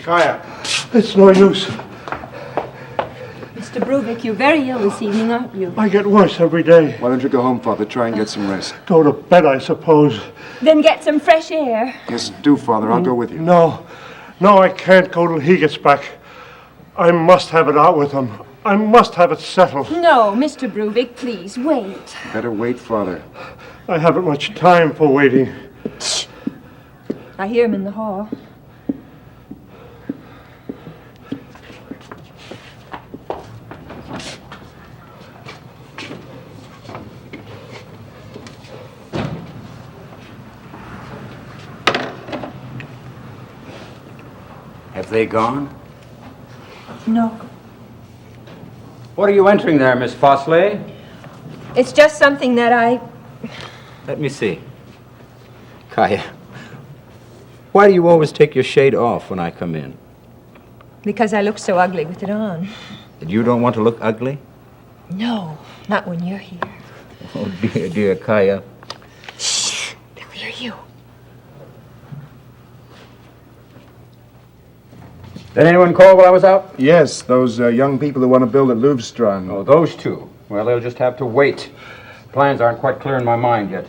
Kaya, it's no use. Mr. Bruvik, you're very ill this evening, aren't you? I get worse every day. Why don't you go home, Father? Try and get some rest. Go to bed, I suppose. Then get some fresh air. Yes, do, Father. I'll go with you. No, I can't go till he gets back. I must have it out with him. I must have it settled. No, Mr. Bruvik, please, wait. Better wait, Father. I haven't much time for waiting. Shh. I hear him in the hall. Have they gone? No. What are you entering there, Miss Fossley? It's just something that I... Let me see. Kaya, why do you always take your shade off when I come in? Because I look so ugly with it on. That you don't want to look ugly? No, not when you're here. Oh, dear, dear Kaya. Shh, they'll hear you. Did anyone call while I was out? Yes, those young people who want to build at Louvstrand. Oh, those two. Well, they'll just have to wait. Plans aren't quite clear in my mind yet.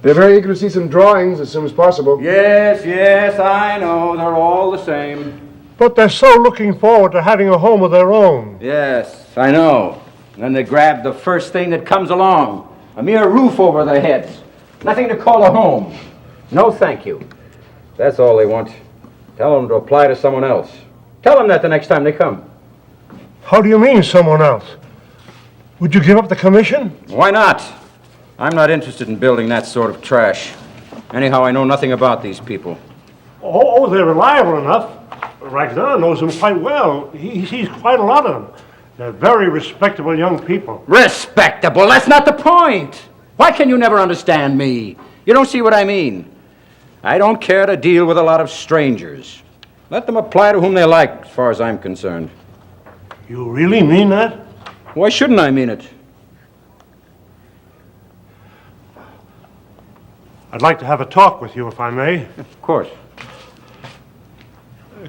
They're very eager to see some drawings as soon as possible. Yes, I know. They're all the same. But they're so looking forward to having a home of their own. Yes, I know. And then they grab the first thing that comes along. A mere roof over their heads. Nothing to call a home. No, thank you. That's all they want. Tell them to apply to someone else. Tell them that the next time they come. How do you mean, someone else? Would you give up the commission? Why not? I'm not interested in building that sort of trash. Anyhow, I know nothing about these people. Oh, they're reliable enough. Ragnar knows them quite well. He sees quite a lot of them. They're very respectable young people. Respectable? That's not the point. Why can you never understand me? You don't see what I mean. I don't care to deal with a lot of strangers. Let them apply to whom they like, as far as I'm concerned. You really mean that? Why shouldn't I mean it? I'd like to have a talk with you, if I may. Of course.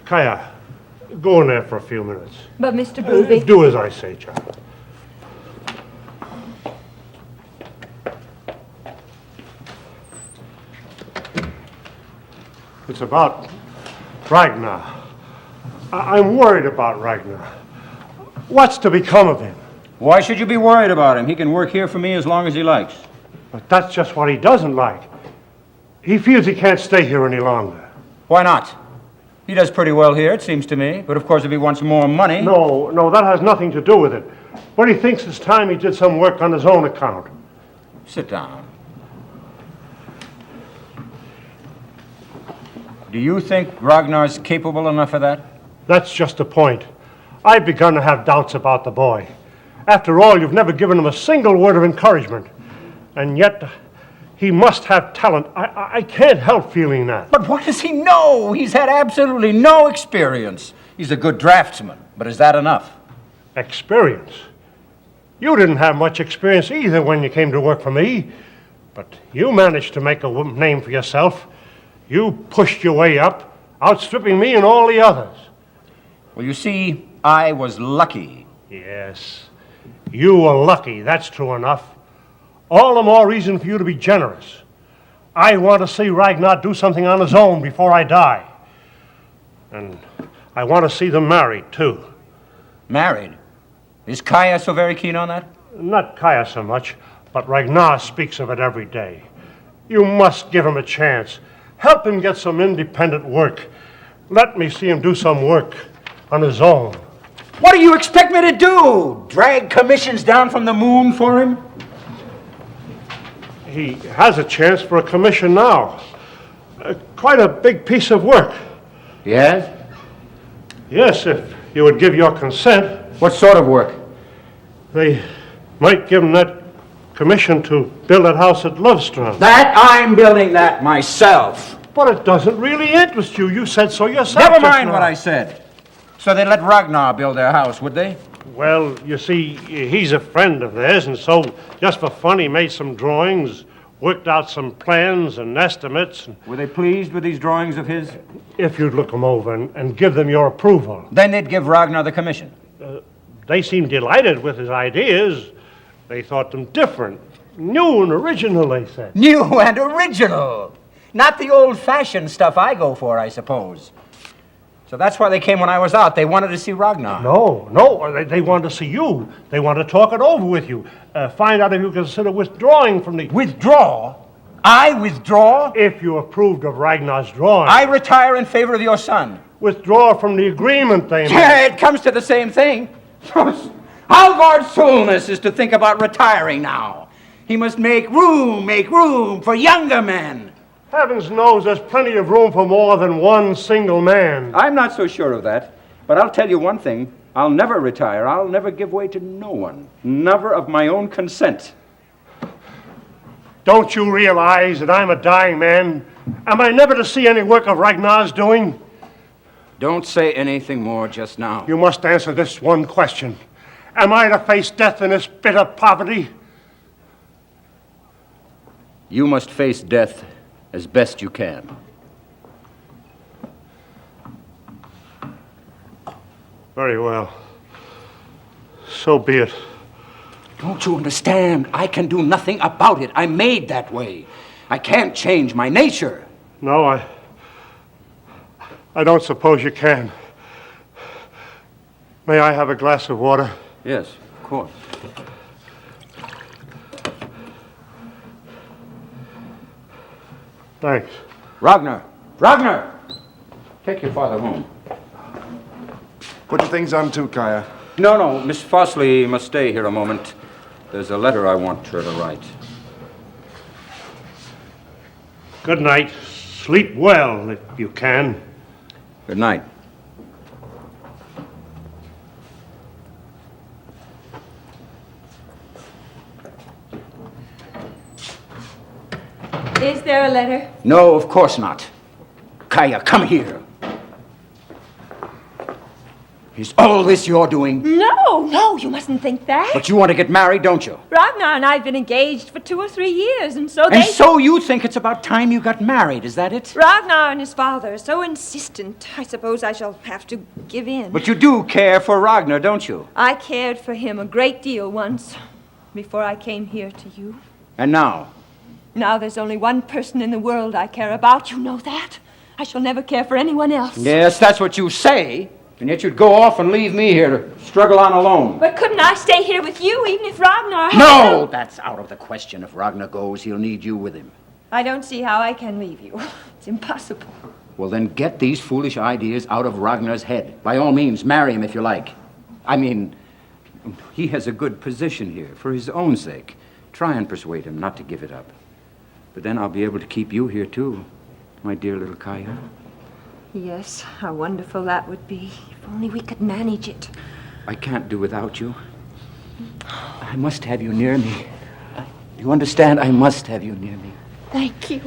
Kaya, go in there for a few minutes. But Mr. Bruvik... Do as I say, child. It's about Ragnar. I'm worried about Ragnar. What's to become of him? Why should you be worried about him? He can work here for me as long as he likes. But that's just what he doesn't like. He feels he can't stay here any longer. Why not? He does pretty well here, it seems to me. But of course, if he wants more money... No, that has nothing to do with it. But he thinks it's time he did some work on his own account. Sit down. Do you think Ragnar's capable enough of that? That's just the point. I've begun to have doubts about the boy. After all, you've never given him a single word of encouragement. And yet, he must have talent. I can't help feeling that. But what does he know? He's had absolutely no experience. He's a good draftsman, but is that enough? Experience? You didn't have much experience either when you came to work for me. But you managed to make a name for yourself. You pushed your way up, outstripping me and all the others. Well, you see, I was lucky. Yes, you were lucky, that's true enough. All the more reason for you to be generous. I want to see Ragnar do something on his own before I die. And I want to see them married, too. Married? Is Kaya so very keen on that? Not Kaya so much, but Ragnar speaks of it every day. You must give him a chance. Help him get some independent work. Let me see him do some work on his own. What do you expect me to do? Drag commissions down from the moon for him? He has a chance for a commission now. Quite a big piece of work. Yes? Yes, if you would give your consent. What sort of work? They might give him that commission to build that house at Lovestrand. That I'm building that myself. But it doesn't really interest you. You said so yourself. Never just mind now. what I said. So they'd let Ragnar build their house, would they? Well, you see, he's a friend of theirs, and so just for fun he made some drawings, worked out some plans and estimates. Were they pleased with these drawings of his? If you'd look them over and give them your approval. Then they'd give Ragnar the commission. They seemed delighted with his ideas. They thought them different, new and original, they said. New and original. Not the old-fashioned stuff I go for, I suppose. So that's why they came when I was out. They wanted to see Ragnar. No, they wanted to see you. They wanted to talk it over with you. Find out if you consider withdrawing from the... Withdraw? I withdraw? If you approved of Ragnar's drawing. I retire in favor of your son. Withdraw from the agreement they made. Yeah, it comes to the same thing. Halvard Solness is to think about retiring now. He must make room for younger men. Heavens knows there's plenty of room for more than one single man. I'm not so sure of that, but I'll tell you one thing. I'll never retire. I'll never give way to no one. Never of my own consent. Don't you realize that I'm a dying man? Am I never to see any work of Ragnar's doing? Don't say anything more just now. You must answer this one question. Am I to face death in this bitter poverty? You must face death as best you can. Very well. So be it. Don't you understand? I can do nothing about it. I'm made that way. I can't change my nature. No, I don't suppose you can. May I have a glass of water? Yes, of course. Thanks. Ragnar! Take your father home. Put your things on too, Kaya. No, Miss Fossley must stay here a moment. There's a letter I want her to write. Good night. Sleep well, if you can. Good night. Is there a letter? No, of course not. Kaya, come here. Is all this your doing? No, you mustn't think that. But you want to get married, don't you? Ragnar and I have been engaged for 2 or 3 years, and so And so you think it's about time you got married, is that it? Ragnar and his father are so insistent, I suppose I shall have to give in. But you do care for Ragnar, don't you? I cared for him a great deal once, before I came here to you. And now? Now there's only one person in the world I care about. You know that. I shall never care for anyone else. Yes, that's what you say. And yet you'd go off and leave me here to struggle on alone. But couldn't I stay here with you, even if Ragnar... No, that's out of the question. If Ragnar goes, he'll need you with him. I don't see how I can leave you. It's impossible. Well, then get these foolish ideas out of Ragnar's head. By all means, marry him if you like. I mean, he has a good position here for his own sake. Try and persuade him not to give it up. But then I'll be able to keep you here, too, my dear little Kaya. Yes, how wonderful that would be. If only we could manage it. I can't do without you. I must have you near me. You understand? I must have you near me. Thank you.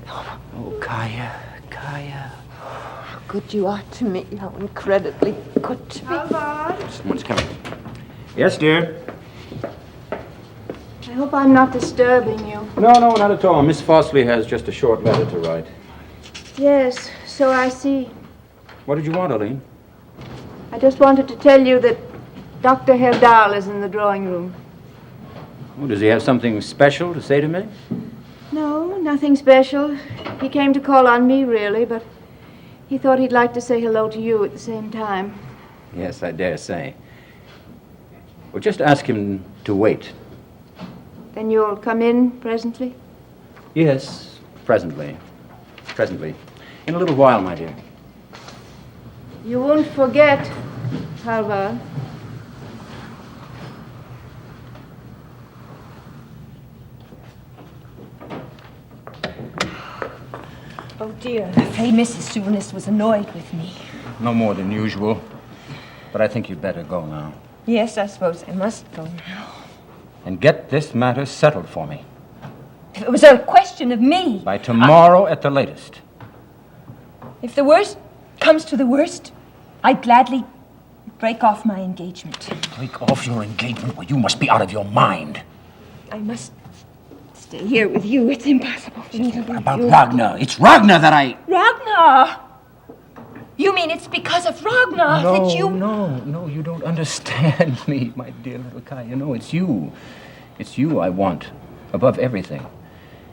Oh, Kaya. How good you are to me. How incredibly good to me. Someone's coming. Yes, dear. I hope I'm not disturbing you. No, not at all. Miss Fossley has just a short letter to write. Yes, so I see. What did you want, Aline? I just wanted to tell you that Dr. Herdal is in the drawing room. Oh, does he have something special to say to me? No, nothing special. He came to call on me, really, but he thought he'd like to say hello to you at the same time. Yes, I dare say. Well, just ask him to wait. Then you'll come in presently? Yes, presently. Presently. In a little while, my dear. You won't forget, Halvard. Oh, dear. I'm afraid Mrs. Soulness was annoyed with me. No more than usual. But I think you'd better go now. Yes, I suppose I must go now. And get this matter settled for me. If it was a question of me... By tomorrow at the latest. If the worst comes to the worst, I'd gladly break off my engagement. Break off your engagement? Well, you must be out of your mind. I must stay here with you. It's impossible for me to leave About you. Ragnar. It's Ragnar that I... Ragnar! You mean it's because of Ragnar that you... No, you don't understand me, my dear little Kaya. No, it's you. It's you I want, above everything.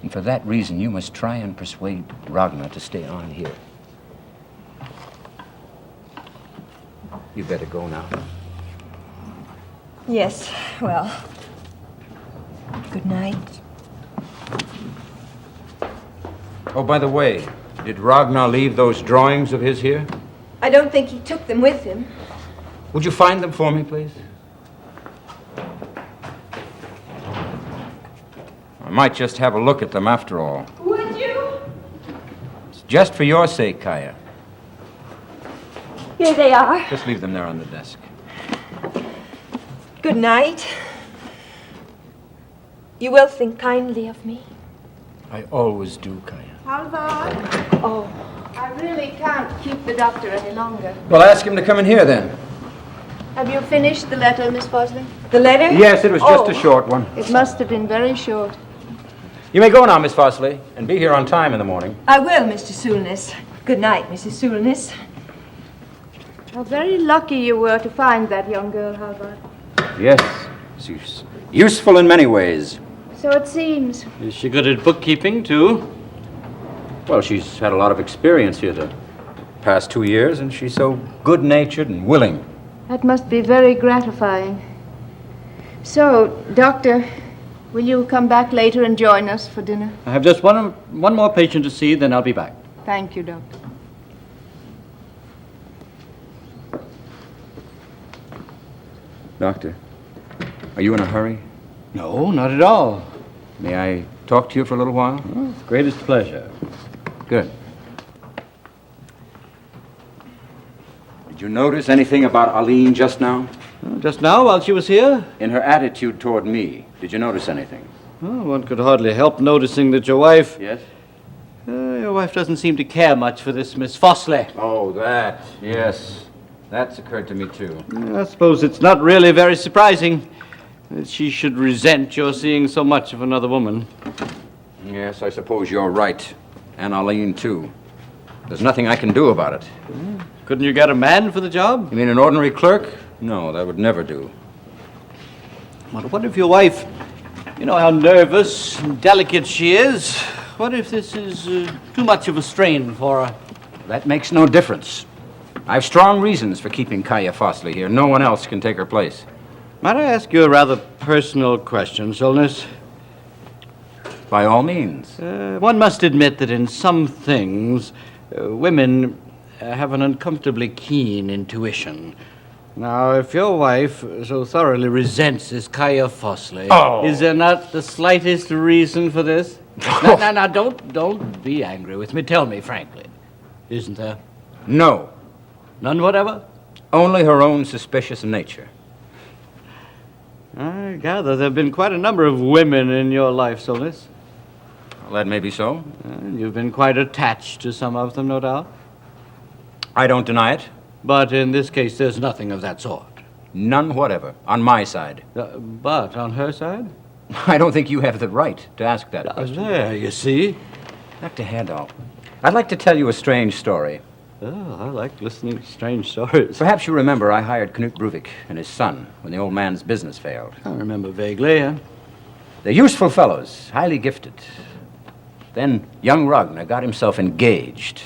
And for that reason, you must try and persuade Ragnar to stay on here. You better go now. Yes, well... Good night. Oh, by the way, did Ragnar leave those drawings of his here? I don't think he took them with him. Would you find them for me, please? I might just have a look at them after all. Would you? It's just for your sake, Kaya. Here they are. Just leave them there on the desk. Good night. You will think kindly of me. I always do, Kaya. Halvard, Oh, I really can't keep the doctor any longer. Well, ask him to come in here, then. Have you finished the letter, Miss Bosley? the letter? Yes, it was just a short one. It must have been very short. You may go now, Miss Fossley, and be here on time in the morning. I will, Mr. Soulness. Good night, Mrs. Soulness. How very lucky you were to find that young girl, Halvard. Yes, she's useful in many ways. So it seems. Is she good at bookkeeping, too? Well, she's had a lot of experience here the past 2 years, and she's so good-natured and willing. That must be very gratifying. So, Doctor, will you come back later and join us for dinner? I have just one more patient to see, then I'll be back. Thank you, Doctor. Doctor, are you in a hurry? No, not at all. May I talk to you for a little while? With the greatest pleasure. Good. Did you notice anything about Aline just now? Just now, while she was here? In her attitude toward me, did you notice anything? Oh, one could hardly help noticing that your wife... Yes? Your wife doesn't seem to care much for this Miss Fossley. Oh, that. Yes. That's occurred to me, too. I suppose it's not really very surprising that she should resent your seeing so much of another woman. Yes, I suppose you're right. And Aline, too. There's nothing I can do about it. Couldn't you get a man for the job? You mean an ordinary clerk? No, that would never do. But what if your wife... You know how nervous and delicate she is. What if this is too much of a strain for her? That makes no difference. I have strong reasons for keeping Kaya Fossley here. No one else can take her place. Might I ask you a rather personal question, Solness? By all means. One must admit that in some things, women have an uncomfortably keen intuition. Now, if your wife so thoroughly resents this Kaya Fossley, is there not the slightest reason for this? No, don't be angry with me. Tell me frankly. Isn't there? No. None whatever? Only her own suspicious nature. I gather there have been quite a number of women in your life, Solness. Well, that may be so. You've been quite attached to some of them, no doubt. I don't deny it. But in this case, there's nothing of that sort. None whatever. On my side. But on her side? I don't think you have the right to ask that question. There, you see. Dr. Herdal, I'd like to tell you a strange story. Oh, I like listening to strange stories. Perhaps you remember I hired Knut Bruvik and his son when the old man's business failed. I remember vaguely, yeah. They're useful fellows, highly gifted. Then young Ragnar got himself engaged,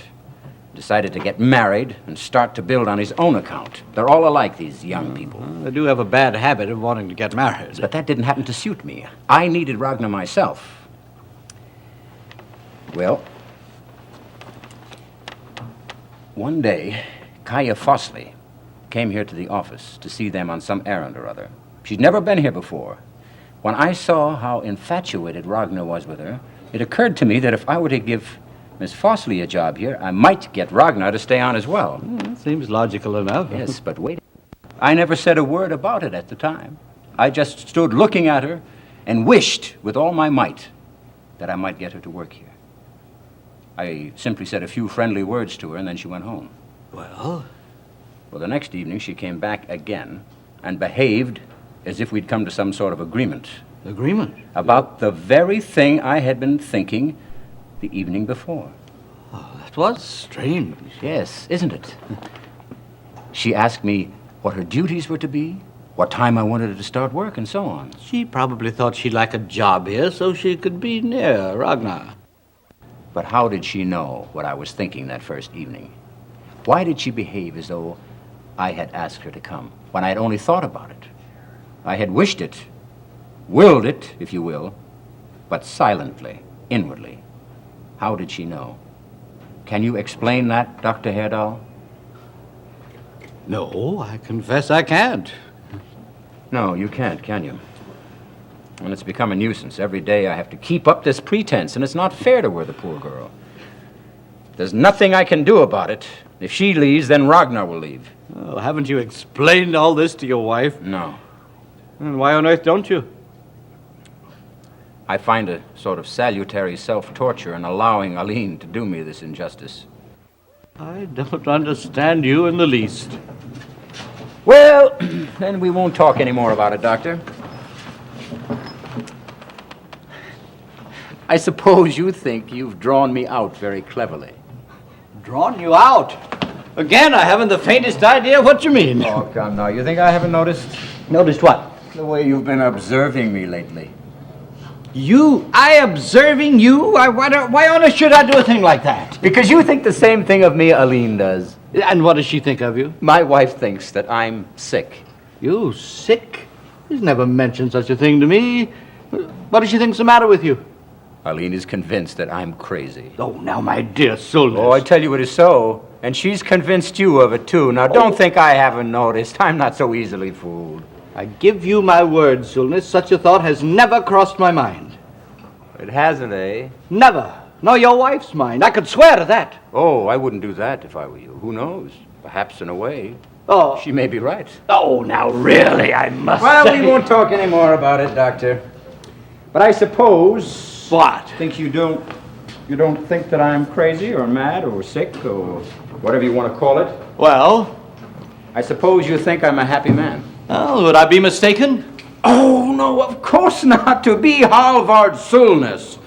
decided to get married and start to build on his own account. They're all alike, these young people. They do have a bad habit of wanting to get married. But that didn't happen to suit me. I needed Ragnar myself. Well, one day, Kaya Fossley came here to the office to see them on some errand or other. She'd never been here before. When I saw how infatuated Ragnar was with her, it occurred to me that if I were to give Miss Fossley a job here, I might get Ragnar to stay on as well. Seems logical enough. Yes, but wait. I never said a word about it at the time. I just stood looking at her and wished with all my might that I might get her to work here. I simply said a few friendly words to her, and then she went home. Well, Well, the next evening, she came back again and behaved as if we'd come to some sort of agreement agreement. about the very thing I had been thinking the evening before. That was strange. Yes, isn't it? She asked me what her duties were to be, what time I wanted her to start work, and so on. She probably thought she'd like a job here so she could be near Ragnar. But how did she know what I was thinking that first evening? Why did she behave as though I had asked her to come when I had only thought about it? I had wished it, willed it, if you will, but silently, inwardly. How did she know? Can you explain that, Dr. Herdal? No, I confess I can't. No, you can't, can you? And it's become a nuisance. Every day I have to keep up this pretense, and it's not fair to her, the poor girl. There's nothing I can do about it. If she leaves, then Ragnar will leave. Well, haven't you explained all this to your wife? No. And why on earth don't you? I find a sort of salutary self-torture in allowing Aline to do me this injustice. I don't understand you in the least. Well, then we won't talk any more about it, Doctor. I suppose you think you've drawn me out very cleverly. Drawn you out? Again, I haven't the faintest idea what you mean. Oh, come now. You think I haven't noticed Noticed what? the way you've been observing me lately? I observing you? Why on earth should I do a thing like that? Because you think the same thing of me Aline does. And what does she think of you? My wife thinks that I'm sick. You sick? She's never mentioned such a thing to me. What does she think's the matter with you? Aline is convinced that I'm crazy. Oh, now, my dear Solness. Oh, I tell you it is so. And she's convinced you of it, too. Now, don't think I haven't noticed. I'm not so easily fooled. I give you my word, Solness, such a thought has never crossed my mind. It hasn't, eh? Never. Nor your wife's mind. I could swear to that. Oh, I wouldn't do that if I were you. Who knows? Perhaps in a way. Oh. She may be right. Oh, now, really, I must Well, say... we won't talk any more about it, Doctor. But I suppose... What? Think you don't think that I'm crazy or mad or sick or whatever you want to call it? Well? I suppose you think I'm a happy man. Oh, would I be mistaken? Oh, no, of course not. To be Halvard Solness.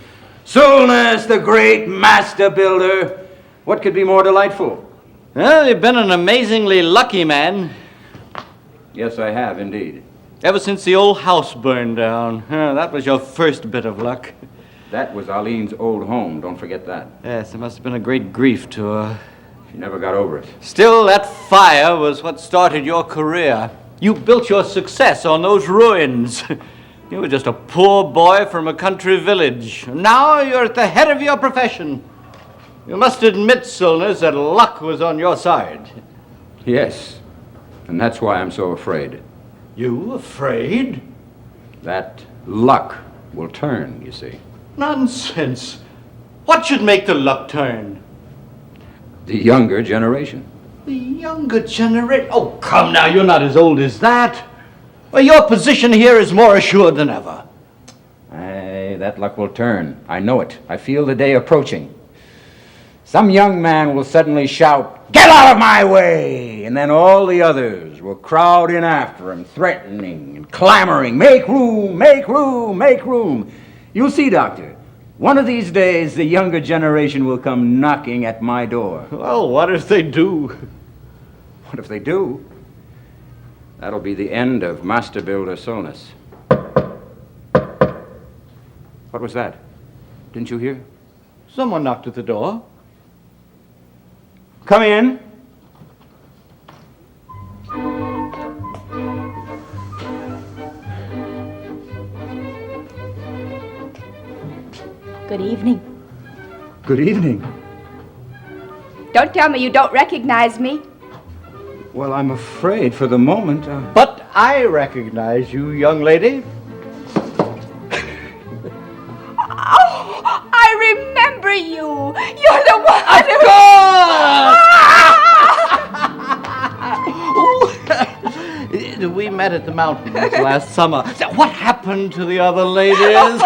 Solness, the great master builder. What could be more delightful? Well, you've been an amazingly lucky man. Yes, I have, indeed. Ever since the old house burned down. That was your first bit of luck. That was Arlene's old home. Don't forget that. Yes, it must have been a great grief to her. She never got over it. Still, that fire was what started your career. You built your success on those ruins. You were just a poor boy from a country village. Now you're at the head of your profession. You must admit, Solness, that luck was on your side. Yes, and that's why I'm so afraid. You afraid? That luck will turn, you see. Nonsense. What should make the luck turn? The younger generation. The younger generation? Oh, come now, you're not as old as that. Well, your position here is more assured than ever. Aye, that luck will turn. I know it. I feel the day approaching. some young man will suddenly shout, "Get out of my way!" And then all the others will crowd in after him, threatening and clamoring, "Make room, make room, make room." You'll see, Doctor. One of these days, the younger generation will come knocking at my door. Well, what if they do? What if they do? That'll be the end of Master Builder Solness. What was that? Didn't you hear? Someone knocked at the door. Come in. Good evening. Good evening. Don't tell me you don't recognize me. Well, I'm afraid for the moment. But I recognize you, young lady. Oh, I remember you. You're the one who... We met at the mountains last summer. What happened to the other ladies?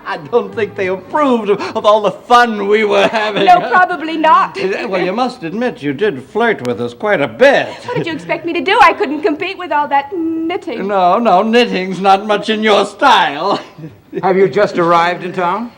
I don't think they approved of all the fun we were having. No, probably not. Well, you must admit you did flirt with us quite a bit. What did you expect me to do? I couldn't compete with all that knitting. No, knitting's not much in your style. Have you just arrived in town?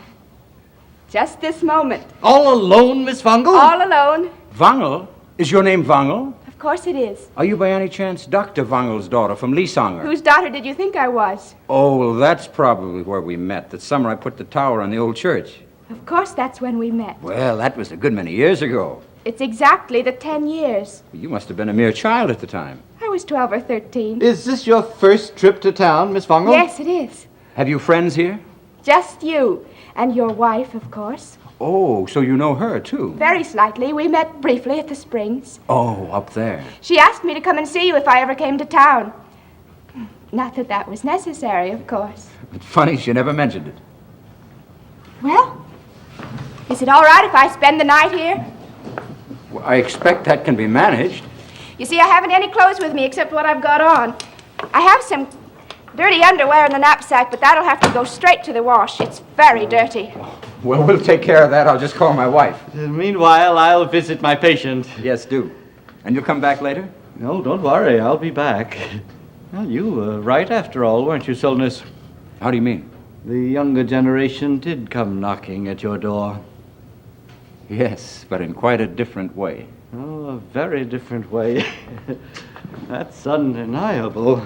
Just this moment. All alone, Miss Fungal? All alone. Wangel? Is your name Wangel? Of course it is. Are you by any chance Dr. Wangel's daughter from Liesanger? Whose daughter did you think I was? Oh, well, that's probably where we met. That summer I put the tower on the old church. Of course that's when we met. Well, that was a good many years ago. It's exactly the 10 years. You must have been a mere child at the time. I was 12 or 13. Is this your first trip to town, Miss Fungal? Yes, it is. Have you friends here? Just you. And your wife, of course. Oh, so you know her, too? Very slightly. We met briefly at the Springs. Oh, up there. She asked me to come and see you if I ever came to town. Not that that was necessary, of course. It's funny she never mentioned it. Well, is it all right if I spend the night here? Well, I expect that can be managed. You see, I haven't any clothes with me except what I've got on. I have some dirty underwear in the knapsack, but that'll have to go straight to the wash. It's very dirty. Well, we'll take care of that. I'll just call my wife. Meanwhile, I'll visit my patient. Yes, do. And you'll come back later? No, don't worry. I'll be back. Well, you were right after all, weren't you, Solness? How do you mean? The younger generation did come knocking at your door. Yes, but in quite a different way. Oh, a very different way. That's undeniable.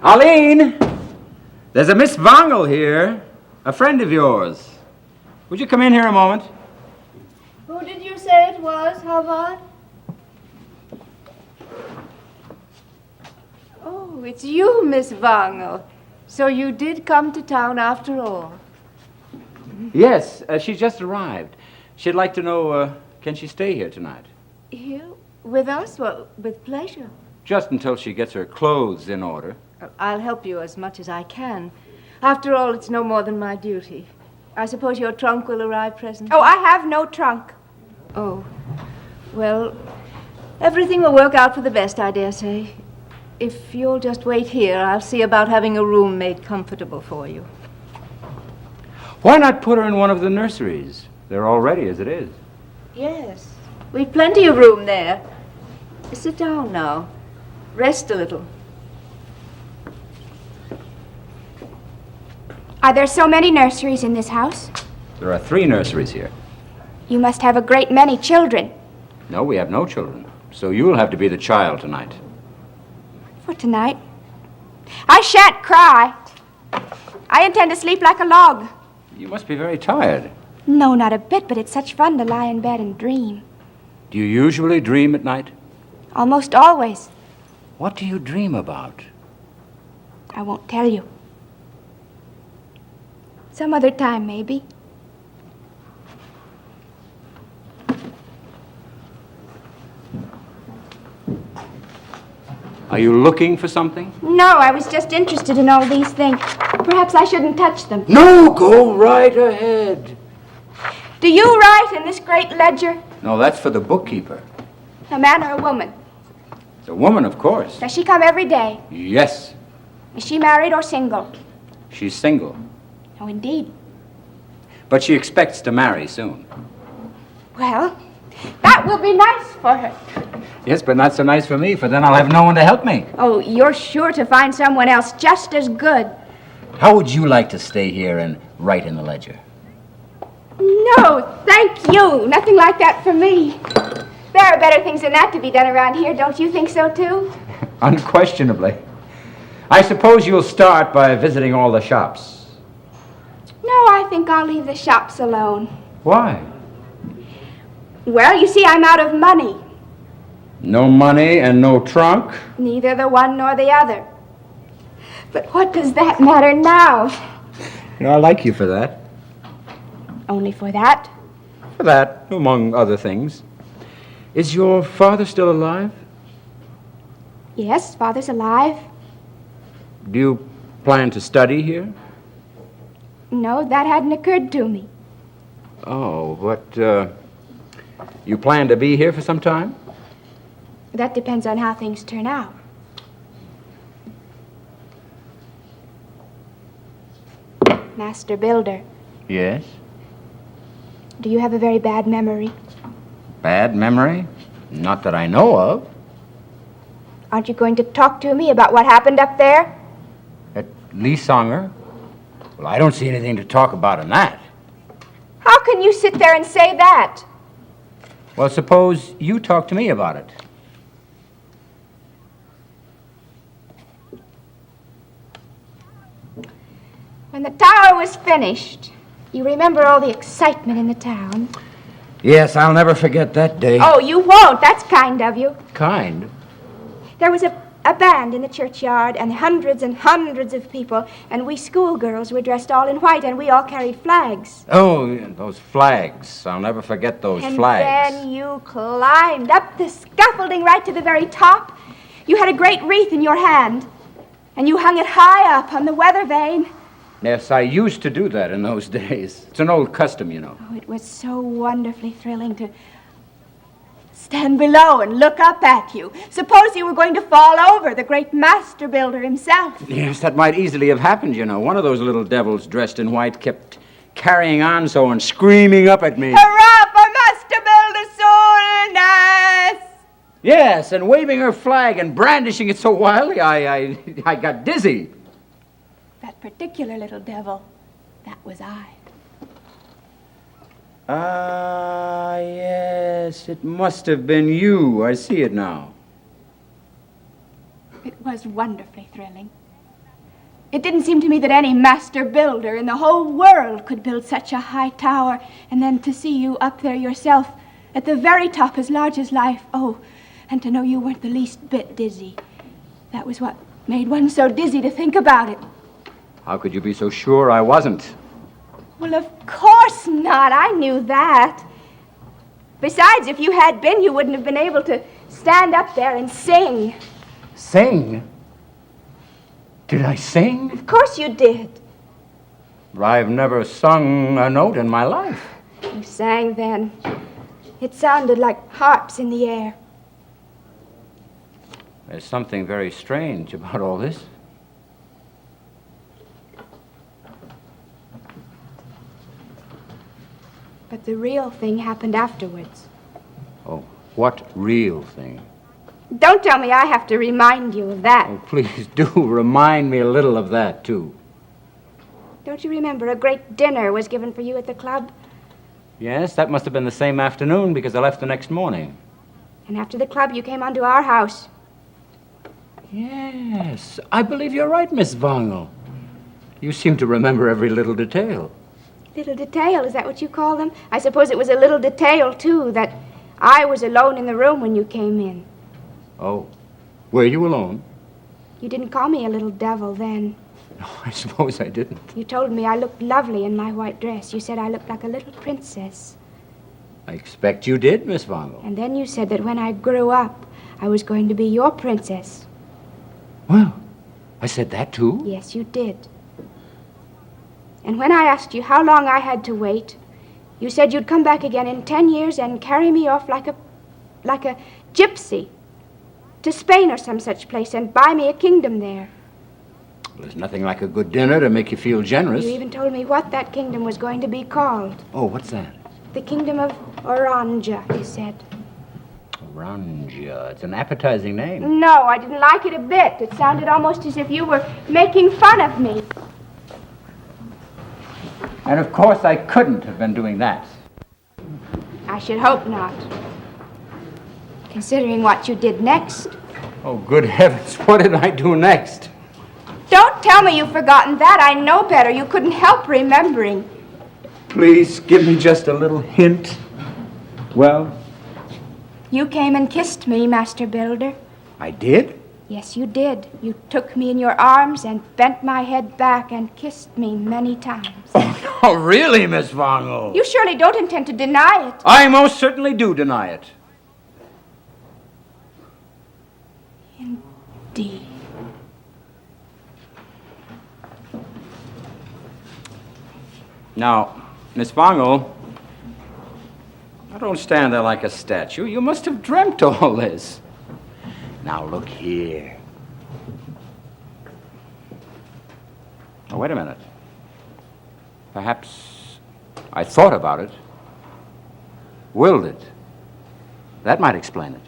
Arlene! There's a Miss Wangel here, a friend of yours. Would you come in here a moment? Who did you say it was, Havard? Oh, it's you, Miss Wangel. So you did come to town after all. Yes, she's just arrived. She'd like to know, can she stay here tonight? Here? With us? Well, with pleasure. Just until she gets her clothes in order. I'll help you as much as I can. After all, it's no more than my duty. I suppose your trunk will arrive presently? Oh, I have no trunk. Oh. Well, everything will work out for the best, I dare say. If you'll just wait here, I'll see about having a room made comfortable for you. Why not put her in one of the nurseries? They're all ready as it is. Yes. We've plenty of room there. Sit down now. Rest a little. Are there so many nurseries in this house? There are 3 nurseries here. You must have a great many children. No, we have no children. So you'll have to be the child tonight. For tonight. I shan't cry. I intend to sleep like a log. You must be very tired. No, not a bit, but it's such fun to lie in bed and dream. Do you usually dream at night? Almost always. What do you dream about? I won't tell you. Some other time, maybe. Are you looking for something? No, I was just interested in all these things. Perhaps I shouldn't touch them. No, go right ahead. Do you write in this great ledger? No, that's for the bookkeeper. A man or a woman? It's a woman, of course. Does she come every day? Yes, Is she married or single? she's single. Oh, indeed. But she expects to marry soon. Well, that will be nice for her. Yes, but not so nice for me, for then I'll have no one to help me. Oh, you're sure to find someone else just as good. How would you like to stay here and write in the ledger? No, thank you. Nothing like that for me. There are better things than that to be done around here. Don't you think so, too? Unquestionably. I suppose you'll start by visiting all the shops. No, I think I'll leave the shops alone. Why? Well, you see, I'm out of money. No money and no trunk? Neither the one nor the other. But what does that matter now? You know, I like you for that. Only for that? For that, among other things. Is your father still alive? Yes, Father's alive. Do you plan to study here? No, that hadn't occurred to me. Oh, but, you plan to be here for some time? That depends on how things turn out. Master Builder, Yes. do you have a very bad memory? Bad memory? Not that I know of. Aren't you going to talk to me about what happened up there? At Leesonger? Well, I don't see anything to talk about in that. How can you sit there and say that? Well, suppose you talk to me about it. When the tower was finished, you remember all the excitement in the town. Yes, I'll never forget that day. Oh, you won't. That's kind of you. Kind? There was a band in the churchyard and hundreds of people, and we schoolgirls were dressed all in white, and we all carried flags. Oh, yeah, those flags. I'll never forget those flags. And then you climbed up the scaffolding right to the very top. You had a great wreath in your hand, and you hung it high up on the weather vane. Yes, I used to do that in those days. It's an old custom, you know. Oh, it was so wonderfully thrilling to stand below and look up at you. Suppose you were going to fall over, the great master builder himself. Yes, that might easily have happened, you know. One of those little devils dressed in white kept carrying on so and screaming up at me. Hurrah for Master Builder Solness! Yes, and waving her flag and brandishing it so wildly, I got dizzy. That particular little devil, that was I. Ah, yes, it must have been you. I see it now. It was wonderfully thrilling. It didn't seem to me that any master builder in the whole world could build such a high tower, and then to see you up there yourself at the very top, as large as life. Oh, and to know you weren't the least bit dizzy. That was what made one so dizzy to think about it. How could you be so sure I wasn't? Well, of course not. I knew that. Besides, if you had been, you wouldn't have been able to stand up there and sing. Sing? Did I sing? Of course you did. I've never sung a note in my life. You sang then. It sounded like harps in the air. There's something very strange about all this. But the real thing happened afterwards. Oh, what real thing? Don't tell me I have to remind you of that. Oh, please do remind me a little of that, too. Don't you remember a great dinner was given for you at the club? Yes, that must have been the same afternoon because I left the next morning. And after the club, you came on to our house. Yes, I believe you're right, Miss Vongel. You seem to remember every little detail. Little detail, is that what you call them? I suppose it was a little detail, too, that I was alone in the room when you came in. Oh, were you alone? You didn't call me a little devil then. No, I suppose I didn't. You told me I looked lovely in my white dress. You said I looked like a little princess. I expect you did, Miss Vongel. And then you said that when I grew up, I was going to be your princess. Well, I said that too. Yes, you did. And when I asked you how long I had to wait, you said you'd come back again in 10 years and carry me off like a gypsy to Spain or some such place and buy me a kingdom there. Well, there's nothing like a good dinner to make you feel generous. You even told me what that kingdom was going to be called. Oh, what's that? The kingdom of Oranja, you said. Oranja. It's an appetizing name. No, I didn't like it a bit. It sounded almost as if you were making fun of me. And of course I couldn't have been doing that. I should hope not. Considering what you did next. Oh, good heavens, what did I do next? Don't tell me you've forgotten that. I know better. You couldn't help remembering. Please give me just a little hint. Well? You came and kissed me, Master Builder. I did? Yes, you did. You took me in your arms and bent my head back and kissed me many times. Oh, no, really, Miss Vongel? You surely don't intend to deny it. I most certainly do deny it. Indeed. Now, Miss Vongel, I don't stand there like a statue. You must have dreamt all this. Now, look here. Now, wait a minute. Perhaps I thought about it, willed it. That might explain it.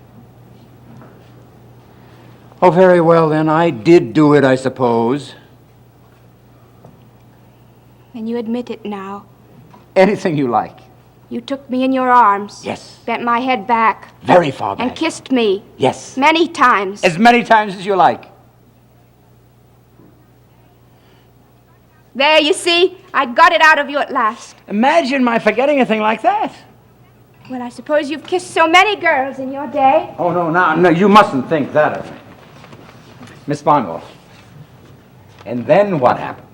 Oh, very well, then. I did do it, I suppose. And you admit it now. Anything you like. You took me in your arms. Yes. Bent my head back. Very far back. And kissed me. Yes. Many times. As many times as you like. There, you see? I got it out of you at last. Imagine my forgetting a thing like that. Well, I suppose you've kissed so many girls in your day. Oh, no, you mustn't think that of me. Miss Vongel, and then what happens?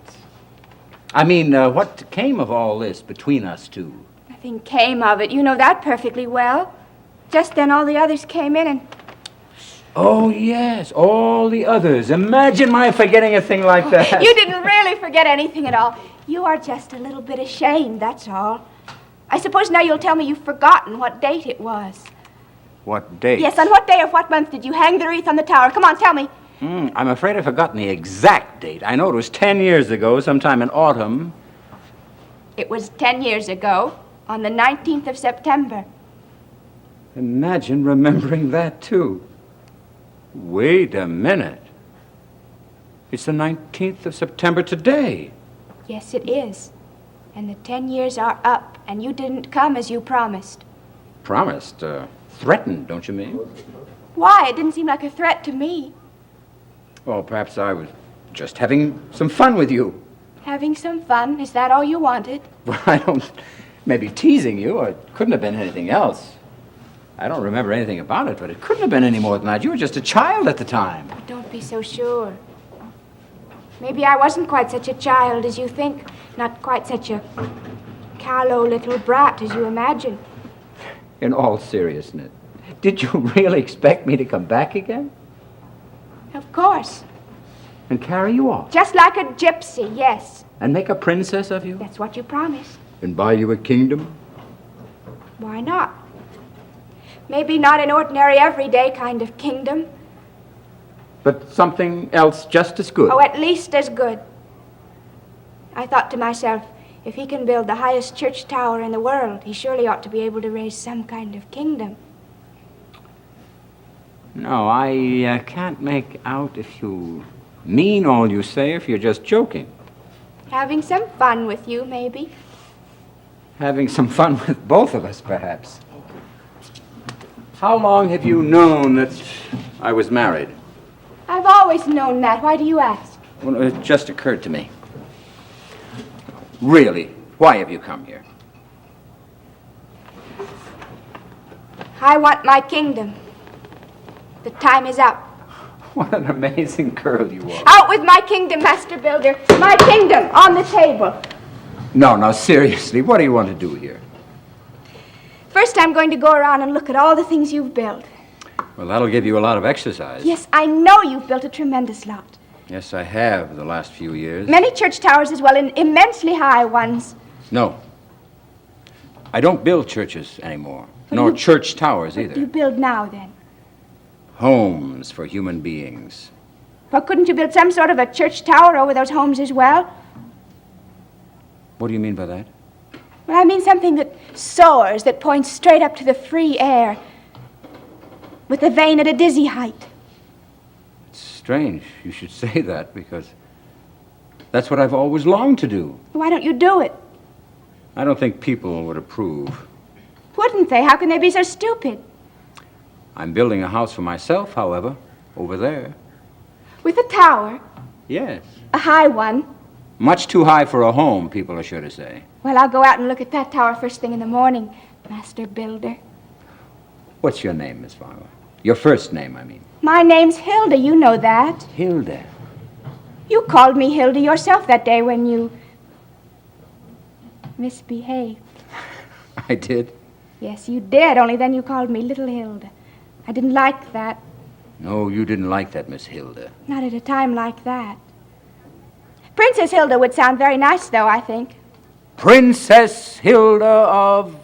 I mean, what came of all this between us two? Nothing came of it. You know that perfectly well. Just then all the others came in and... Oh, yes, all the others. Imagine my forgetting a thing like that. You didn't really forget anything at all. You are just a little bit ashamed, that's all. I suppose now you'll tell me you've forgotten what date it was. What date? Yes, on what day of what month did you hang the wreath on the tower? Come on, tell me. I'm afraid I've forgotten the exact date. I know it was 10 years ago, sometime in autumn. It was 10 years ago, on the 19th of September. Imagine remembering that, too. Wait a minute. It's the 19th of September today. Yes, it is. And the 10 years are up, and you didn't come as you promised. Promised? Threatened, don't you mean? Why? It didn't seem like a threat to me. Well, perhaps I was just having some fun with you. Having some fun? Is that all you wanted? Well, I don't... Maybe teasing you, or it couldn't have been anything else. I don't remember anything about it, but it couldn't have been any more than that. You were just a child at the time. Don't be so sure. Maybe I wasn't quite such a child as you think. Not quite such a callow little brat as you imagine. In all seriousness, did you really expect me to come back again? Of course. And carry you off? Just like a gypsy, yes. And make a princess of you? That's what you promised. And buy you a kingdom? Why not? Maybe not an ordinary, everyday kind of kingdom. But something else just as good? Oh, at least as good. I thought to myself, if he can build the highest church tower in the world, he surely ought to be able to raise some kind of kingdom. No, I can't make out if you mean all you say, if you're just joking. Having some fun with you, maybe. Having some fun with both of us, perhaps. How long have you known that I was married? I've always known that. Why do you ask? Well, it just occurred to me. Really, why have you come here? I want my kingdom. The time is up. What an amazing girl you are. Out with my kingdom, Master Builder. My kingdom on the table. No, seriously, what do you want to do here? First, I'm going to go around and look at all the things you've built. Well, that'll give you a lot of exercise. Yes, I know you've built a tremendous lot. Yes, I have the last few years. Many church towers as well, and immensely high ones. No. I don't build churches anymore. Nor church towers either. What do you build now, then? Homes for human beings. Well, couldn't you build some sort of a church tower over those homes as well? What do you mean by that? Well, I mean something that soars, that points straight up to the free air, with the vane at a dizzy height. It's strange you should say that, because that's what I've always longed to do. Why don't you do it? I don't think people would approve. Wouldn't they? How can they be so stupid? I'm building a house for myself, however, over there. With a tower? Yes. A high one? Much too high for a home, people are sure to say. Well, I'll go out and look at that tower first thing in the morning, Master Builder. What's your name, Miss Fargo? Your first name, I mean. My name's Hilda, you know that. Hilda. You called me Hilda yourself that day when you misbehaved. I did? Yes, you did, only then you called me Little Hilda. I didn't like that. No, you didn't like that, Miss Hilda. Not at a time like that. Princess Hilda would sound very nice, though, I think. Princess Hilda of...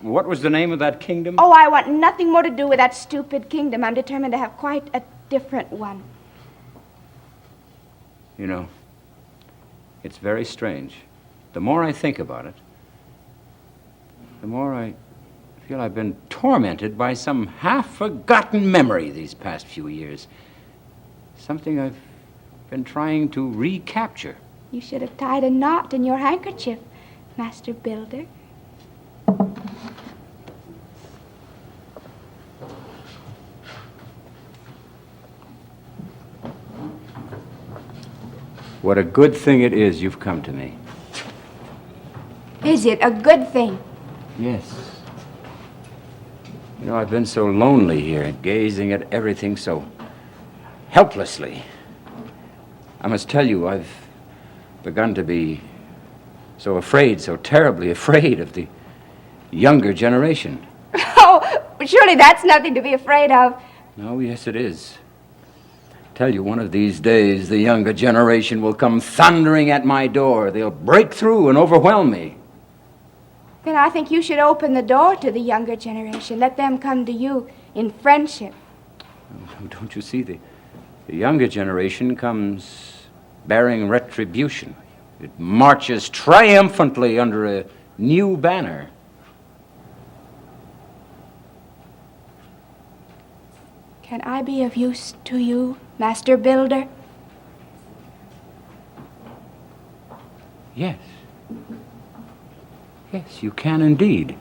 What was the name of that kingdom? Oh, I want nothing more to do with that stupid kingdom. I'm determined to have quite a different one. You know, it's very strange. The more I think about it, the more I feel I've been tormented by some half-forgotten memory these past few years. Something I've been trying to recapture. You should have tied a knot in your handkerchief, Master Builder. What a good thing it is you've come to me. Is it a good thing? Yes. You know, I've been so lonely here, gazing at everything so helplessly. I must tell you, I've begun to be so afraid, so terribly afraid of the younger generation. Oh, surely that's nothing to be afraid of. Oh, yes, it is. Tell you, one of these days, the younger generation will come thundering at my door. They'll break through and overwhelm me. Then I think you should open the door to the younger generation. Let them come to you in friendship. Oh, don't you see, the younger generation comes bearing retribution. It marches triumphantly under a new banner. Can I be of use to you, Master Builder? Yes. Yes, you can indeed.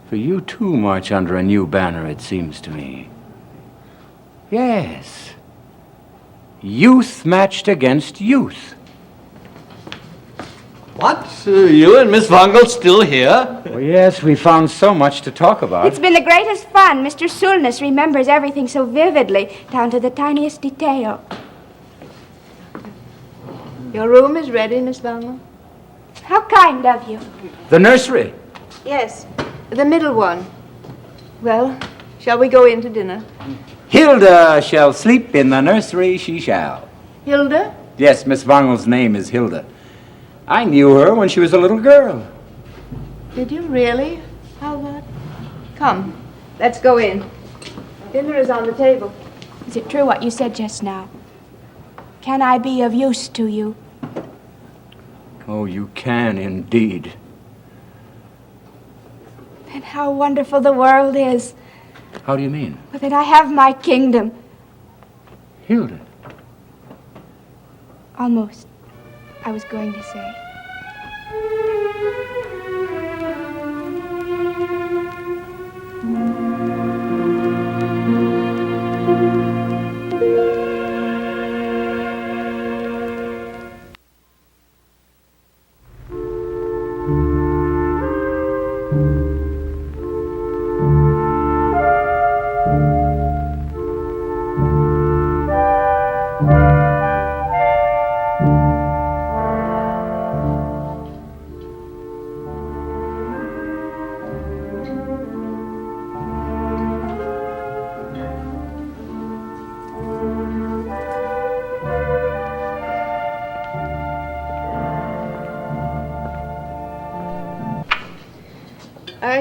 For you too march under a new banner, it seems to me. Yes. Youth matched against youth. What? You and Miss Wangel still here? Well, yes, we found so much to talk about. It's been the greatest fun. Mr. Sulnus remembers everything so vividly, down to the tiniest detail. Your room is ready, Miss Wangel? How kind of you. The nursery. Yes, the middle one. Well, shall we go in to dinner? Hilda shall sleep in the nursery, she shall. Hilda? Yes, Miss Wangel's name is Hilda. I knew her when she was a little girl. Did you really, Albert? Come, let's go in. Dinner is on the table. Is it true what you said just now? Can I be of use to you? Oh, you can indeed. And how wonderful the world is. How do you mean? But that I have my kingdom. Hilda. Almost, I was going to say.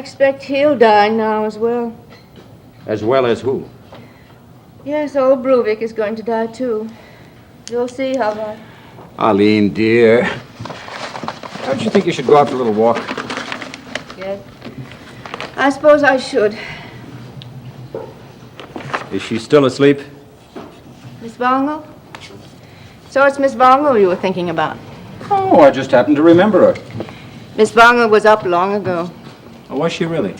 expect he'll die now as well. As well as who? Yes, old Bruvik is going to die too. You'll see, Halvard. Aline, dear. Don't you think you should go out for a little walk? Yes. I suppose I should. Is she still asleep? Miss Vongel? So it's Miss Vongel you were thinking about. Oh, I just happened to remember her. Miss Vongel was up long ago. Oh, was she really?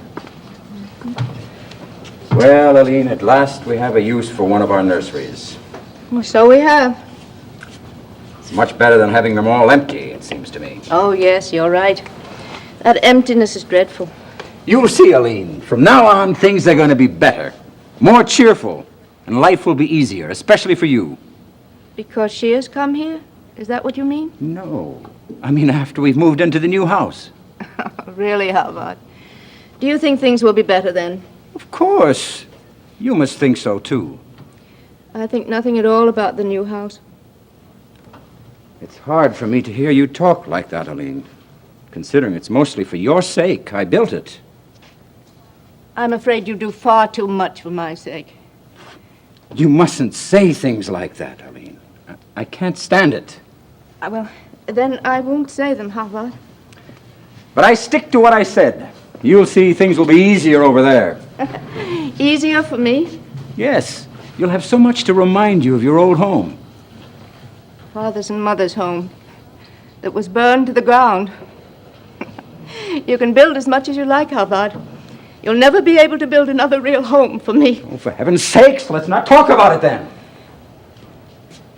Well, Aline, at last we have a use for one of our nurseries. Well, so we have. It's much better than having them all empty, it seems to me. Oh, yes, you're right. That emptiness is dreadful. You'll see, Aline. From now on, things are going to be better, more cheerful, and life will be easier, especially for you. Because she has come here? Is that what you mean? No. I mean after we've moved into the new house. Really, Halvard? Do you think things will be better then? Of course. You must think so, too. I think nothing at all about the new house. It's hard for me to hear you talk like that, Aline. Considering it's mostly for your sake, I built it. I'm afraid you do far too much for my sake. You mustn't say things like that, Aline. I can't stand it. Well, then I won't say them, Halvard. But I stick to what I said. You'll see things will be easier over there. Easier for me? Yes. You'll have so much to remind you of your old home. Father's and Mother's home that was burned to the ground. You can build as much as you like, Halvard. You'll never be able to build another real home for me. Oh, for heaven's sakes, let's not talk about it then.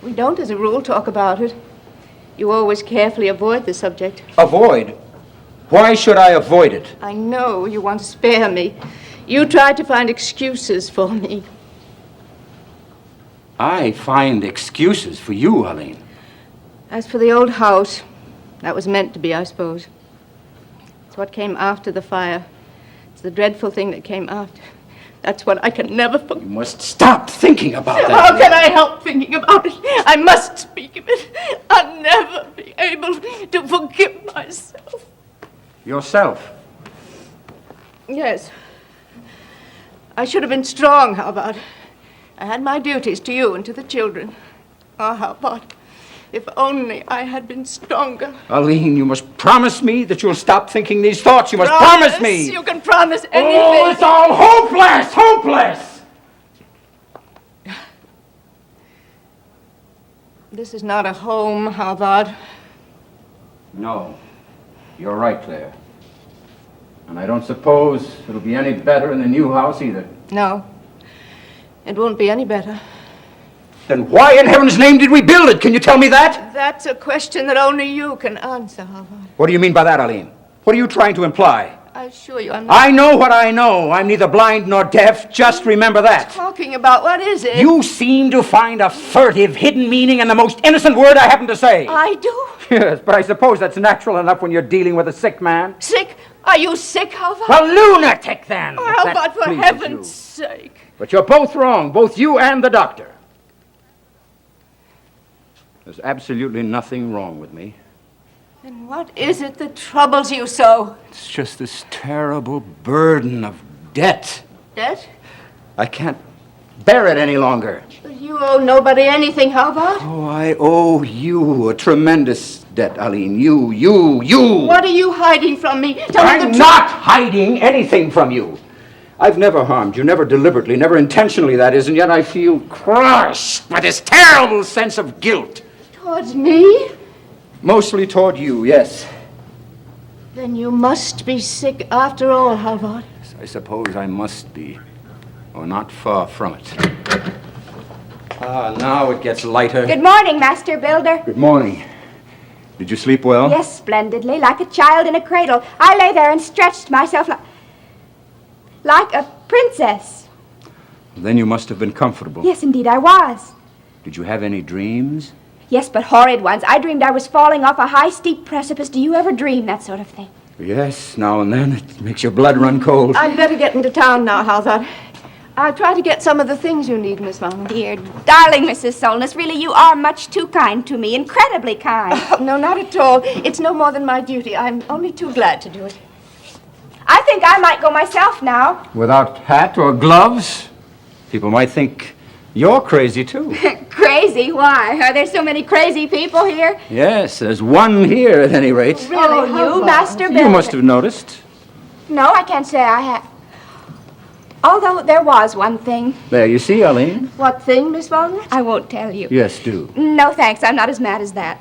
We don't, as a rule, talk about it. You always carefully avoid the subject. Avoid? Why should I avoid it? I know you want to spare me. You try to find excuses for me. I find excuses for you, Aline. As for the old house, that was meant to be, I suppose. It's what came after the fire. It's the dreadful thing that came after. That's what I can never forget. You must stop thinking about that. How can I help thinking about it? I must speak of it. I'll never be able to forgive myself. Yourself? Yes. I should have been strong, Halvard. I had my duties to you and to the children. Oh, Halvard, if only I had been stronger. Aline, you must promise me that you'll stop thinking these thoughts. You must promise me. You can promise anything. Oh, it's all hopeless, hopeless. This is not a home, Halvard. No, you're right, Claire. And I don't suppose it'll be any better in the new house either. No, it won't be any better. Then why in heaven's name did we build it? Can you tell me that? That's a question that only you can answer, Halvard. What do you mean by that, Aline? What are you trying to imply? I assure you I'm not I know what I know. I'm neither blind nor deaf. Just remember that. talking about. What is it? You seem to find a furtive, hidden meaning in the most innocent word I happen to say. I do? Yes, but I suppose that's natural enough when you're dealing with a sick man. Sick? Are you sick, Halvard? A lunatic, then. Oh, if that Halvard, for pleases heaven's you. sake. But you're both wrong, both you and the doctor. There's absolutely nothing wrong with me. Then what is it that troubles you so? It's just this terrible burden of debt. Debt? I can't bear it any longer. But you owe nobody anything, Halvard. Oh, I owe you a tremendous debt, Aline. You. What are you hiding from me? Tell me I'm the truth. not hiding anything from you. I've never harmed you, never deliberately, never intentionally, that is, and yet I feel crushed by this terrible sense of guilt. Towards me? Mostly toward you, yes. Then you must be sick after all, Halvard. I suppose I must be, or not far from it. Ah, now it gets lighter. Good morning, Master Builder. Good morning. Did you sleep well? Yes, splendidly, like a child in a cradle. I lay there and stretched myself like a princess. Then you must have been comfortable. Yes, indeed, I was. Did you have any dreams? Yes, but horrid ones. I dreamed I was falling off a high, steep precipice. Do you ever dream that sort of thing? Yes, now and then. It makes your blood run cold. I'd better get into town now, Halvard. I'll try to get some of the things you need, Miss Vongel. Dear, darling Mrs. Solness, really, you are much too kind to me. Incredibly kind. No, not at all. It's no more than my duty. I'm only too glad to do it. I think I might go myself now. Without hat or gloves? People might think you're crazy, too. Crazy? Why? Are there so many crazy people here? Yes, there's one here at any rate. Really? You, Master Bill? You must have noticed. No, I can't say I have. Although there was one thing. There, you see, Aline? What thing, Miss Wagner? I won't tell you. Yes, do. No, thanks. I'm not as mad as that.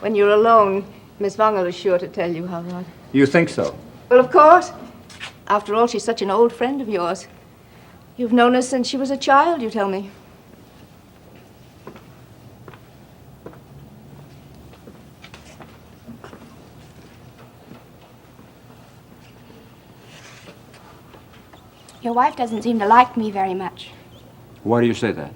When you're alone, Miss Wangel is sure to tell you how right. You think so? Well, of course. After all, she's such an old friend of yours. You've known her since she was a child, you tell me. Your wife doesn't seem to like me very much. Why do you say that?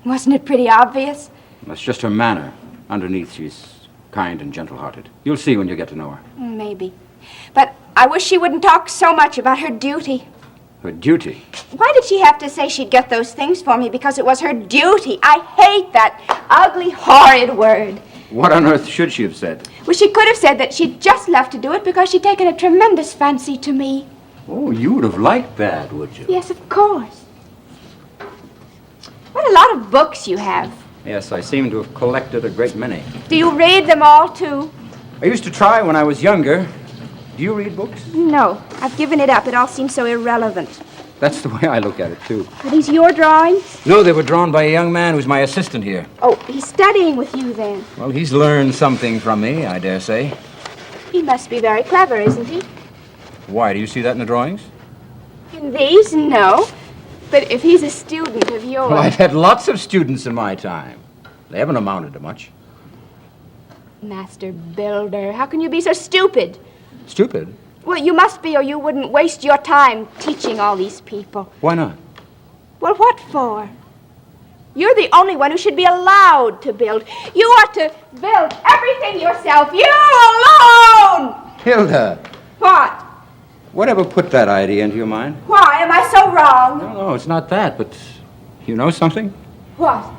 Wasn't it pretty obvious? That's just her manner. Underneath, she's kind and gentle-hearted. You'll see when you get to know her. Maybe. But I wish she wouldn't talk so much about her duty. Her duty? Why did she have to say she'd get those things for me? Because it was her duty. I hate that ugly, horrid word. What on earth should she have said? Well, she could have said that she'd just left to do it because she'd taken a tremendous fancy to me. Oh, you would have liked that, would you? Yes, of course. What a lot of books you have. Yes, I seem to have collected a great many. Do you read them all, too? I used to try when I was younger. Do you read books? No, I've given it up. It all seems so irrelevant. That's the way I look at it, too. Are these your drawings? No, they were drawn by a young man who's my assistant here. Oh, he's studying with you, then. Well, he's learned something from me, I dare say. He must be very clever, isn't he? Why, do you see that in the drawings? In these, no. But if he's a student of yours... Well, I've had lots of students in my time. They haven't amounted to much. Master Builder, how can you be so stupid? Stupid? Well, you must be, or you wouldn't waste your time teaching all these people. Why not? Well, what for? You're the only one who should be allowed to build. You ought to build everything yourself. You alone! Hilda! What? Whatever put that idea into your mind? Why? Am I so wrong? No, it's not that, but you know something? What?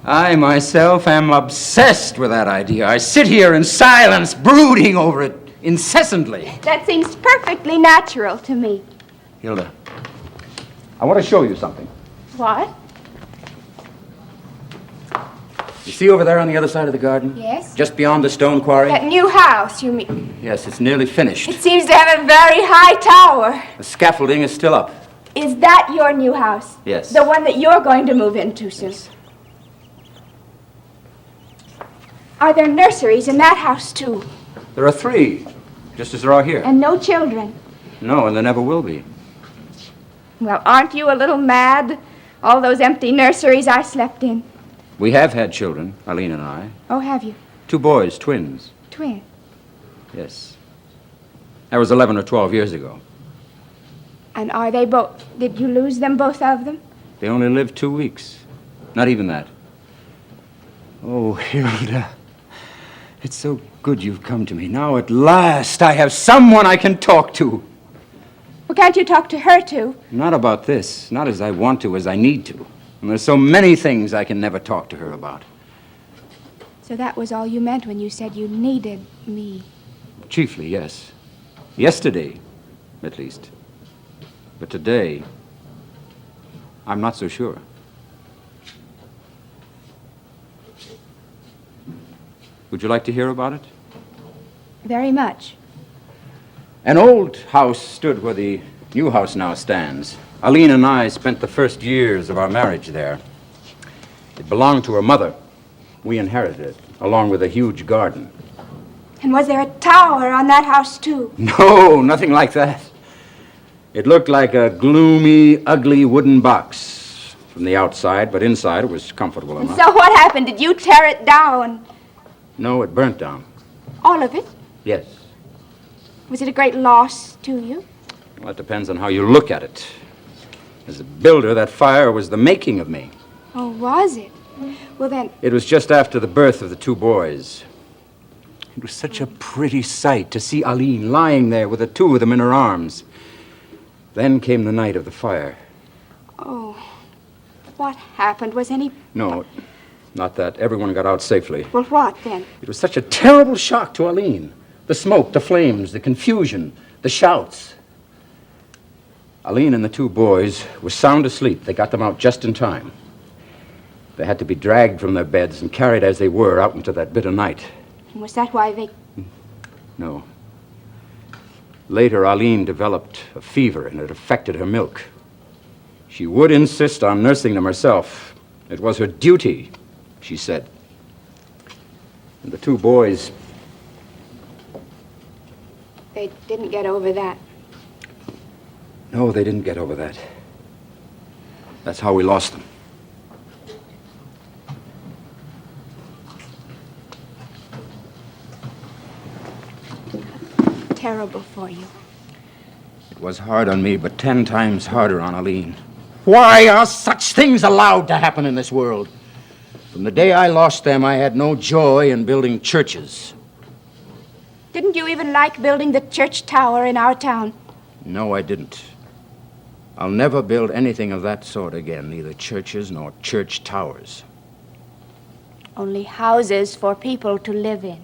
I myself am obsessed with that idea. I sit here in silence, brooding over it incessantly. That seems perfectly natural to me. Hilda, I want to show you something. What? You see over there on the other side of the garden? Yes? Just beyond the stone quarry? That new house, you mean? Yes, it's nearly finished. It seems to have a very high tower. The scaffolding is still up. Is that your new house? Yes. The one that you're going to move into soon? Are there nurseries in that house, too? There are 3, just as there are here. And no children? No, and there never will be. Well, aren't you a little mad? All those empty nurseries I slept in. We have had children, Aline and I. Oh, have you? 2 boys, twins. Twin. Yes. That was 11 or 12 years ago. And are they both... Did you lose them, both of them? They only lived 2 weeks. Not even that. Oh, Hilda. It's so good you've come to me. Now, at last, I have someone I can talk to. Well, can't you talk to her, too? Not about this. Not as I want to, as I need to. And there's so many things I can never talk to her about. So that was all you meant when you said you needed me. Chiefly, yes. Yesterday, at least. But today, I'm not so sure. Would you like to hear about it? Very much. An old house stood where the new house now stands. Aline and I spent the first years of our marriage there. It belonged to her mother. We inherited it, along with a huge garden. And was there a tower on that house, too? No, nothing like that. It looked like a gloomy, ugly wooden box from the outside, but inside it was comfortable enough. So what happened? Did you tear it down? No, it burnt down. All of it? Yes. Was it a great loss to you? Well, it depends on how you look at it. As a builder, that fire was the making of me. Oh, was it? Well, then... It was just after the birth of the 2 boys. It was such a pretty sight to see Aline lying there with the 2 of them in her arms. Then came the night of the fire. Oh, what happened? Was any... No, not that. Everyone got out safely. Well, what, then? It was such a terrible shock to Aline. The smoke, the flames, the confusion, the shouts. Aline and the two boys were sound asleep. They got them out just in time. They had to be dragged from their beds and carried as they were out into that bitter night. Was that why they... No. Later, Aline developed a fever, and it affected her milk. She would insist on nursing them herself. It was her duty, she said. And the two boys... They didn't get over that. No, they didn't get over that. That's how we lost them. Terrible for you. It was hard on me, but 10 times harder on Aline. Why are such things allowed to happen in this world? From the day I lost them, I had no joy in building churches. Didn't you even like building the church tower in our town? No, I didn't. I'll never build anything of that sort again, neither churches nor church towers. Only houses for people to live in.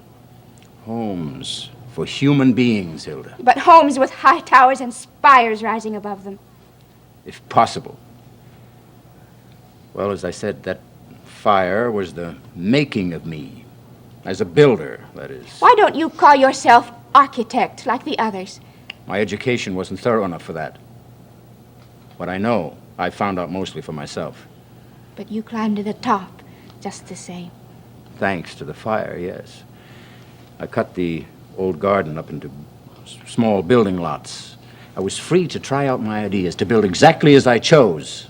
Homes for human beings, Hilda, But homes with high towers and spires rising above them. if possible. Well, as I said, that fire was the making of me. As a builder, that is. Why don't you call yourself architect like the others? My education wasn't thorough enough for that. What I know, I found out mostly for myself. But you climbed to the top, just the same. Thanks to the fire, yes. I cut the old garden up into small building lots. I was free to try out my ideas, to build exactly as I chose.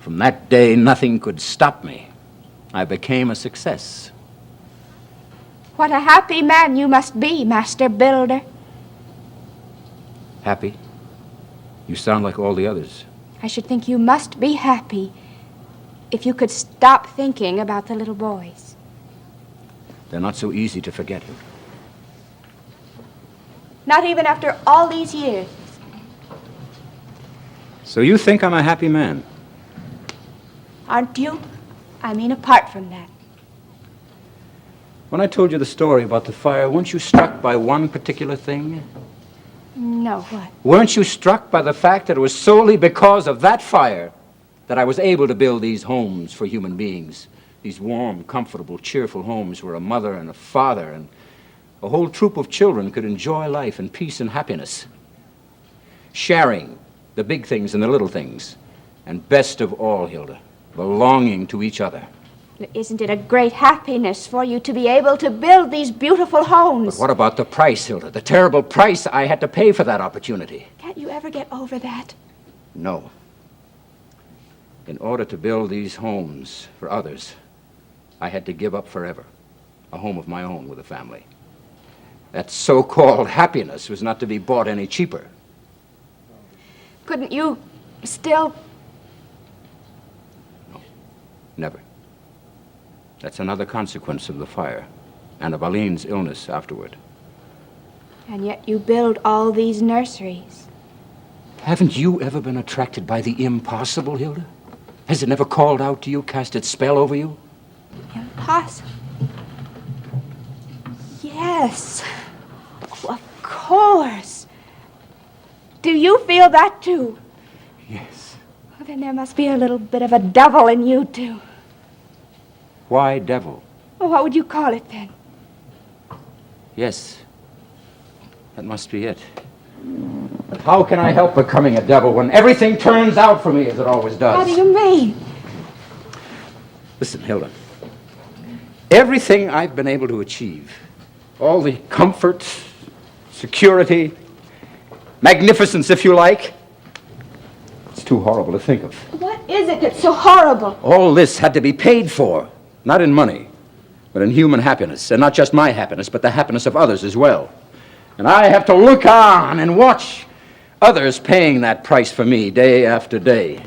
From that day, nothing could stop me. I became a success. What a happy man you must be, Master Builder. Happy? You sound like all the others. I should think you must be happy if you could stop thinking about the little boys. They're not so easy to forget. Not even after all these years. So you think I'm a happy man? Aren't you? I mean, apart from that. When I told you the story about the fire, weren't you struck by one particular thing? No, what? Weren't you struck by the fact that it was solely because of that fire that I was able to build these homes for human beings? These warm, comfortable, cheerful homes where a mother and a father and a whole troop of children could enjoy life in peace and happiness. Sharing the big things and the little things. And best of all, Hilda, belonging to each other. Isn't it a great happiness for you to be able to build these beautiful homes? But what about the price, Hilda? The terrible price I had to pay for that opportunity. Can't you ever get over that? No. In order to build these homes for others, I had to give up forever a home of my own with a family. That so-called happiness was not to be bought any cheaper. Couldn't you still... No, never. That's another consequence of the fire and of Aline's illness afterward. And yet you build all these nurseries. Haven't you ever been attracted by the impossible, Hilda? Has it never called out to you, cast its spell over you? Impossible. Yes. Oh, of course. Do you feel that too? Yes. Well, then there must be a little bit of a devil in you too. Why devil? Well, what would you call it then? Yes. That must be it. But how can I help becoming a devil when everything turns out for me as it always does? What do you mean? Listen, Hilda. Everything I've been able to achieve, all the comfort, security, magnificence, if you like, it's too horrible to think of. What is it that's so horrible? All this had to be paid for, not in money, but in human happiness, and not just my happiness, but the happiness of others as well. And I have to look on and watch others paying that price for me day after day.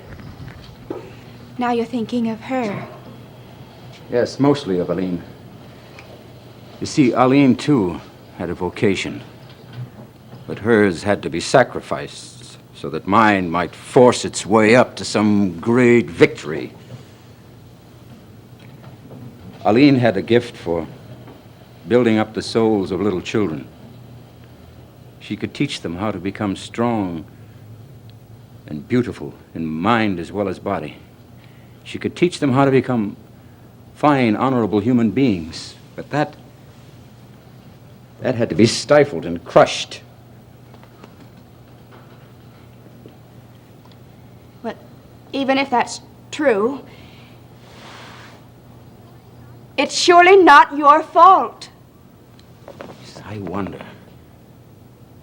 Now you're thinking of her. Yes, mostly of Aline. You see, Aline, too, had a vocation. But hers had to be sacrificed so that mine might force its way up to some great victory. Aline had a gift for building up the souls of little children. She could teach them how to become strong and beautiful in mind as well as body. She could teach them how to become fine, honorable human beings. But that had to be stifled and crushed. But even if that's true, it's surely not your fault. I wonder.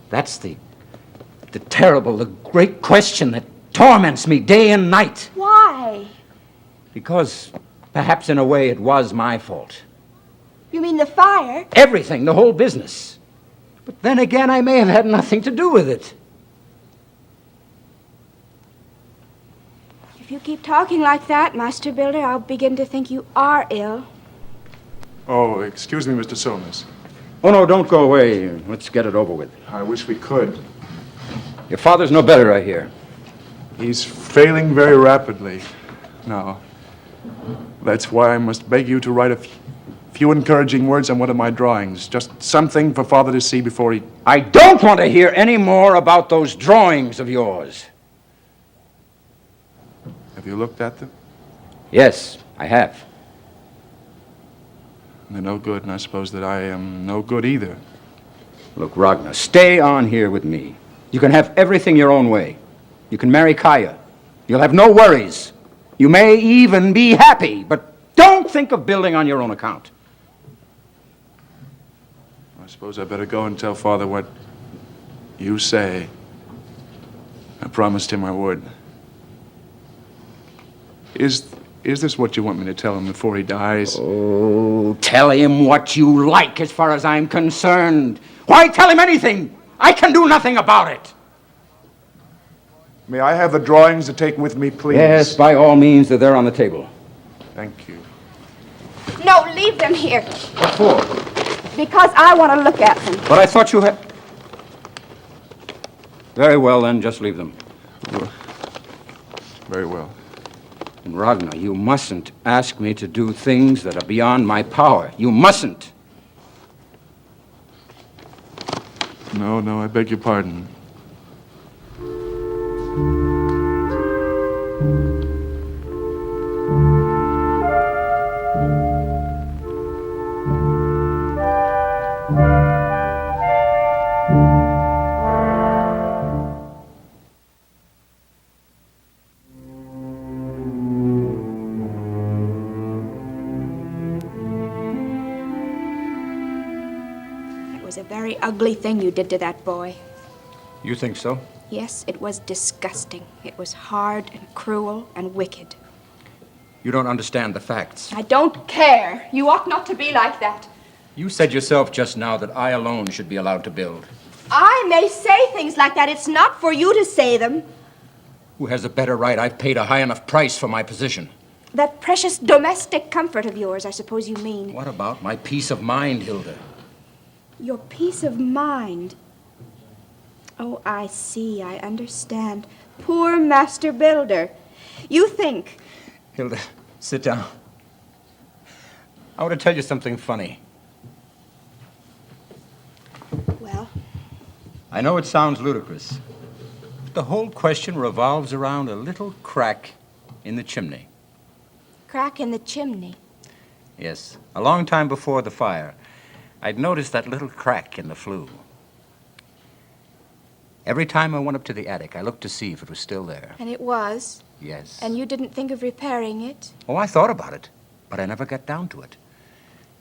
That's the terrible, the great question that torments me day and night. Why? Because perhaps in a way it was my fault. You mean the fire? Everything, the whole business. But then again, I may have had nothing to do with it. If you keep talking like that, Master Builder, I'll begin to think you are ill. Oh, excuse me, Mr. Solness. Oh, no, don't go away. Let's get it over with. I wish we could. Your father's no better, I hear. He's failing very rapidly now. That's why I must beg you to write a few encouraging words on one of my drawings. Just something for Father to see before he... I don't want to hear any more about those drawings of yours. Have you looked at them? Yes, I have. They're no good, and I suppose that I am no good either. Look, Ragnar, stay on here with me. You can have everything your own way. You can marry Kaya. You'll have no worries. You may even be happy, but don't think of building on your own account. I suppose I better go and tell Father what you say. I promised him I would. Is this what you want me to tell him before he dies? Oh, tell him what you like as far as I'm concerned. Why tell him anything? I can do nothing about it. May I have the drawings to take with me, please? Yes, by all means, they're there on the table. Thank you. No, leave them here. What for? Because I want to look at them. But I thought you had... Very well, then, just leave them. Very well. And Ragnar, you mustn't ask me to do things that are beyond my power. You mustn't. No, I beg your pardon. A very ugly thing you did to that boy. You think so? Yes, it was disgusting. It was hard and cruel and wicked. You don't understand the facts. I don't care. You ought not to be like that. You said yourself just now that I alone should be allowed to build. I may say things like that. It's not for you to say them. Who has a better right? I've paid a high enough price for my position. That precious domestic comfort of yours, I suppose you mean. What about my peace of mind, Hilda? Your peace of mind. Oh, I see. I understand. Poor Master Builder. You think... Hilda, sit down. I want to tell you something funny. Well? I know it sounds ludicrous, but the whole question revolves around a little crack in the chimney. Crack in the chimney? Yes. A long time before the fire, I'd noticed that little crack in the flue. Every time I went up to the attic, I looked to see if it was still there. And it was? Yes. And you didn't think of repairing it? Oh, I thought about it, but I never got down to it.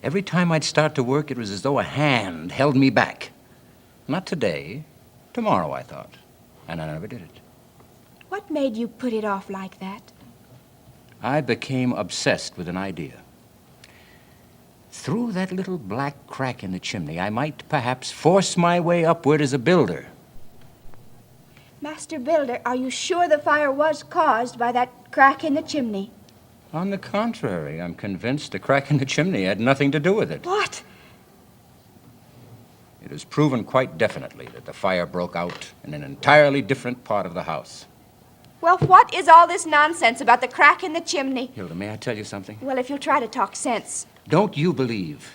Every time I'd start to work, it was as though a hand held me back. Not today. Tomorrow, I thought. And I never did it. What made you put it off like that? I became obsessed with an idea. Through that little black crack in the chimney, I might perhaps force my way upward as a builder. Master Builder, are you sure the fire was caused by that crack in the chimney? On the contrary, I'm convinced the crack in the chimney had nothing to do with it. What? It is proven quite definitely that the fire broke out in an entirely different part of the house. Well, what is all this nonsense about the crack in the chimney? Hilda, may I tell you something? Well, if you'll try to talk sense. Don't you believe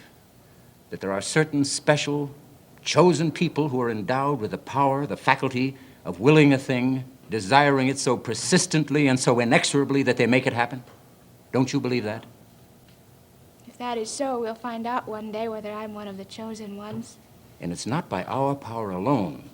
that there are certain special, chosen people who are endowed with the power, the faculty of willing a thing, desiring it so persistently and so inexorably that they make it happen? Don't you believe that? If that is so, we'll find out one day whether I'm one of the chosen ones. And it's not by our power alone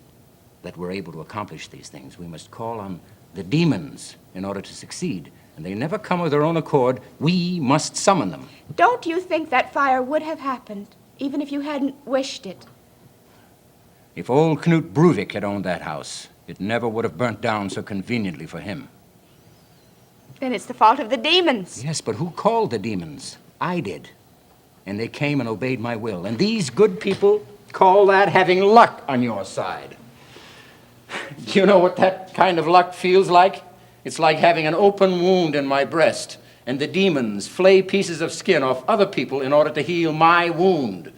that we're able to accomplish these things. We must call on the demons in order to succeed. And they never come of their own accord. We must summon them. Don't you think that fire would have happened, even if you hadn't wished it? If old Knut Bruvik had owned that house, it never would have burnt down so conveniently for him. Then it's the fault of the demons. Yes, but who called the demons? I did. And they came and obeyed my will. And these good people call that having luck on your side. Do you know what that kind of luck feels like? It's like having an open wound in my breast, and the demons flay pieces of skin off other people in order to heal my wound.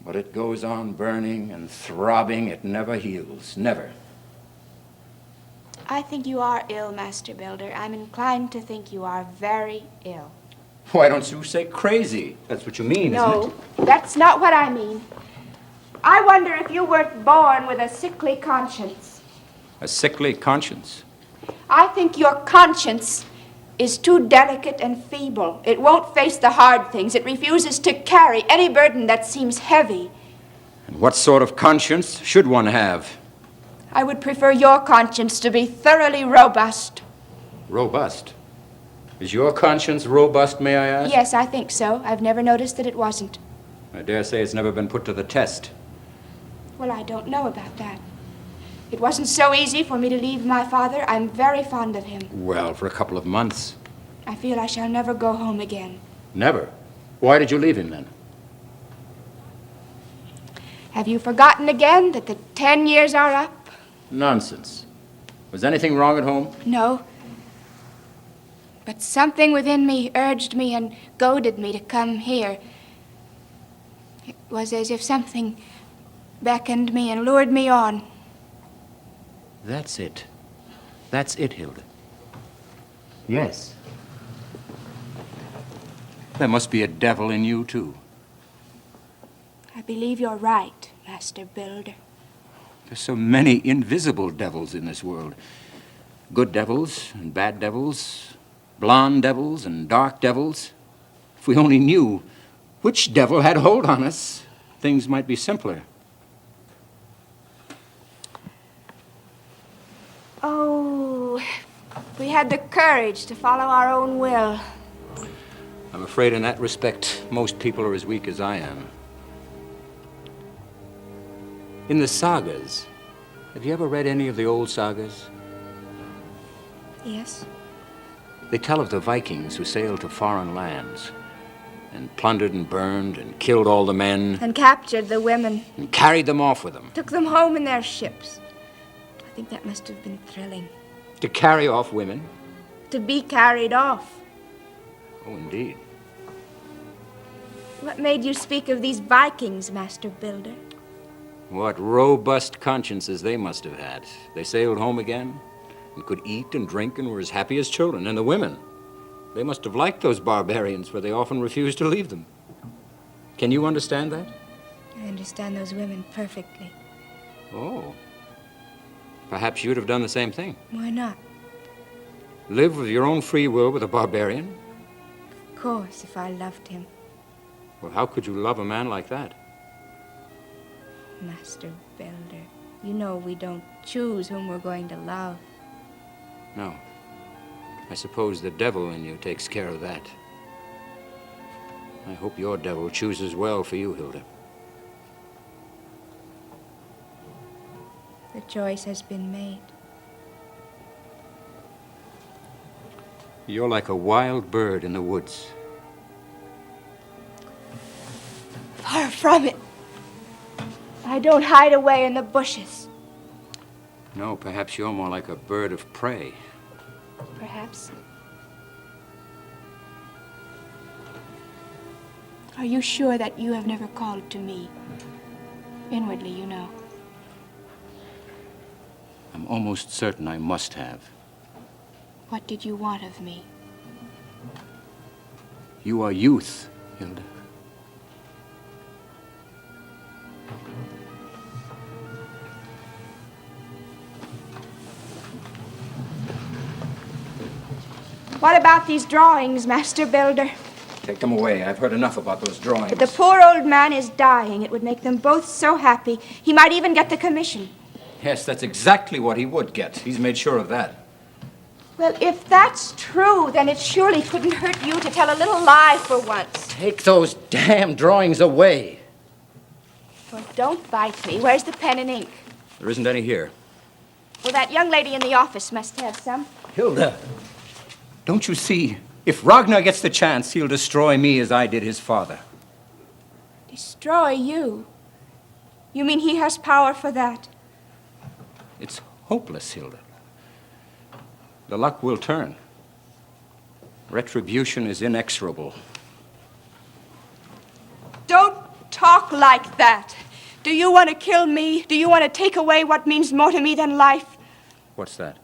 But it goes on burning and throbbing. It never heals. Never. I think you are ill, Master Builder. I'm inclined to think you are very ill. Why don't you say crazy? That's what you mean, isn't No, it? that's not what I mean. I wonder if you weren't born with a sickly conscience. A sickly conscience. I think your conscience is too delicate and feeble. It won't face the hard things. It refuses to carry any burden that seems heavy. And what sort of conscience should one have? I would prefer your conscience to be thoroughly robust. Robust? Is your conscience robust, may I ask? Yes, I think so. I've never noticed that it wasn't. I dare say it's never been put to the test. Well, I don't know about that. It wasn't so easy for me to leave my father. I'm very fond of him. Well, for a couple of months. I feel I shall never go home again. Never? Why did you leave him then? Have you forgotten again that the 10 years are up? Nonsense. Was anything wrong at home? No. But something within me urged me and goaded me to come here. It was as if something beckoned me and lured me on. That's it. That's it, Hilda. Yes. There must be a devil in you, too. I believe you're right, Master Builder. There's so many invisible devils in this world. Good devils and bad devils, blonde devils and dark devils. If we only knew which devil had hold on us, things might be simpler. Oh, if we had the courage to follow our own will. I'm afraid in that respect, most people are as weak as I am. In the sagas, have you ever read any of the old sagas? Yes. They tell of the Vikings who sailed to foreign lands and plundered and burned and killed all the men And captured the women. and carried them off with them. Took them home in their ships. I think that must have been thrilling. To carry off women? To be carried off. Oh, indeed. What made you speak of these Vikings, Master Builder? What robust consciences they must have had. They sailed home again and could eat and drink and were as happy as children. And the women, they must have liked those barbarians, for they often refused to leave them. Can you understand that? I understand those women perfectly. Oh. Perhaps you'd have done the same thing. Why not? Live of your own free will with a barbarian? Of course, if I loved him. Well, how could you love a man like that? Master Builder, you know we don't choose whom we're going to love. No. I suppose the devil in you takes care of that. I hope your devil chooses well for you, Hilda. The choice has been made. You're like a wild bird in the woods. Far from it. I don't hide away in the bushes. No, perhaps you're more like a bird of prey. Perhaps. Are you sure that you have never called to me? Inwardly, you know. I'm almost certain I must have. What did you want of me? You are youth, Hilda. What about these drawings, Master Builder? Take them away. I've heard enough about those drawings. The poor old man is dying. It would make them both so happy. He might even get the commission. Yes, that's exactly what he would get. He's made sure of that. Well, if that's true, then it surely couldn't hurt you to tell a little lie for once. Take those damn drawings away. Well, don't bite me. Where's the pen and ink? There isn't any here. Well, that young lady in the office must have some. Hilda, don't you see? If Ragnar gets the chance, he'll destroy me as I did his father. Destroy you? You mean he has power for that? It's hopeless, Hilda. The luck will turn. Retribution is inexorable. Don't talk like that. Do you want to kill me? Do you want to take away what means more to me than life? What's that?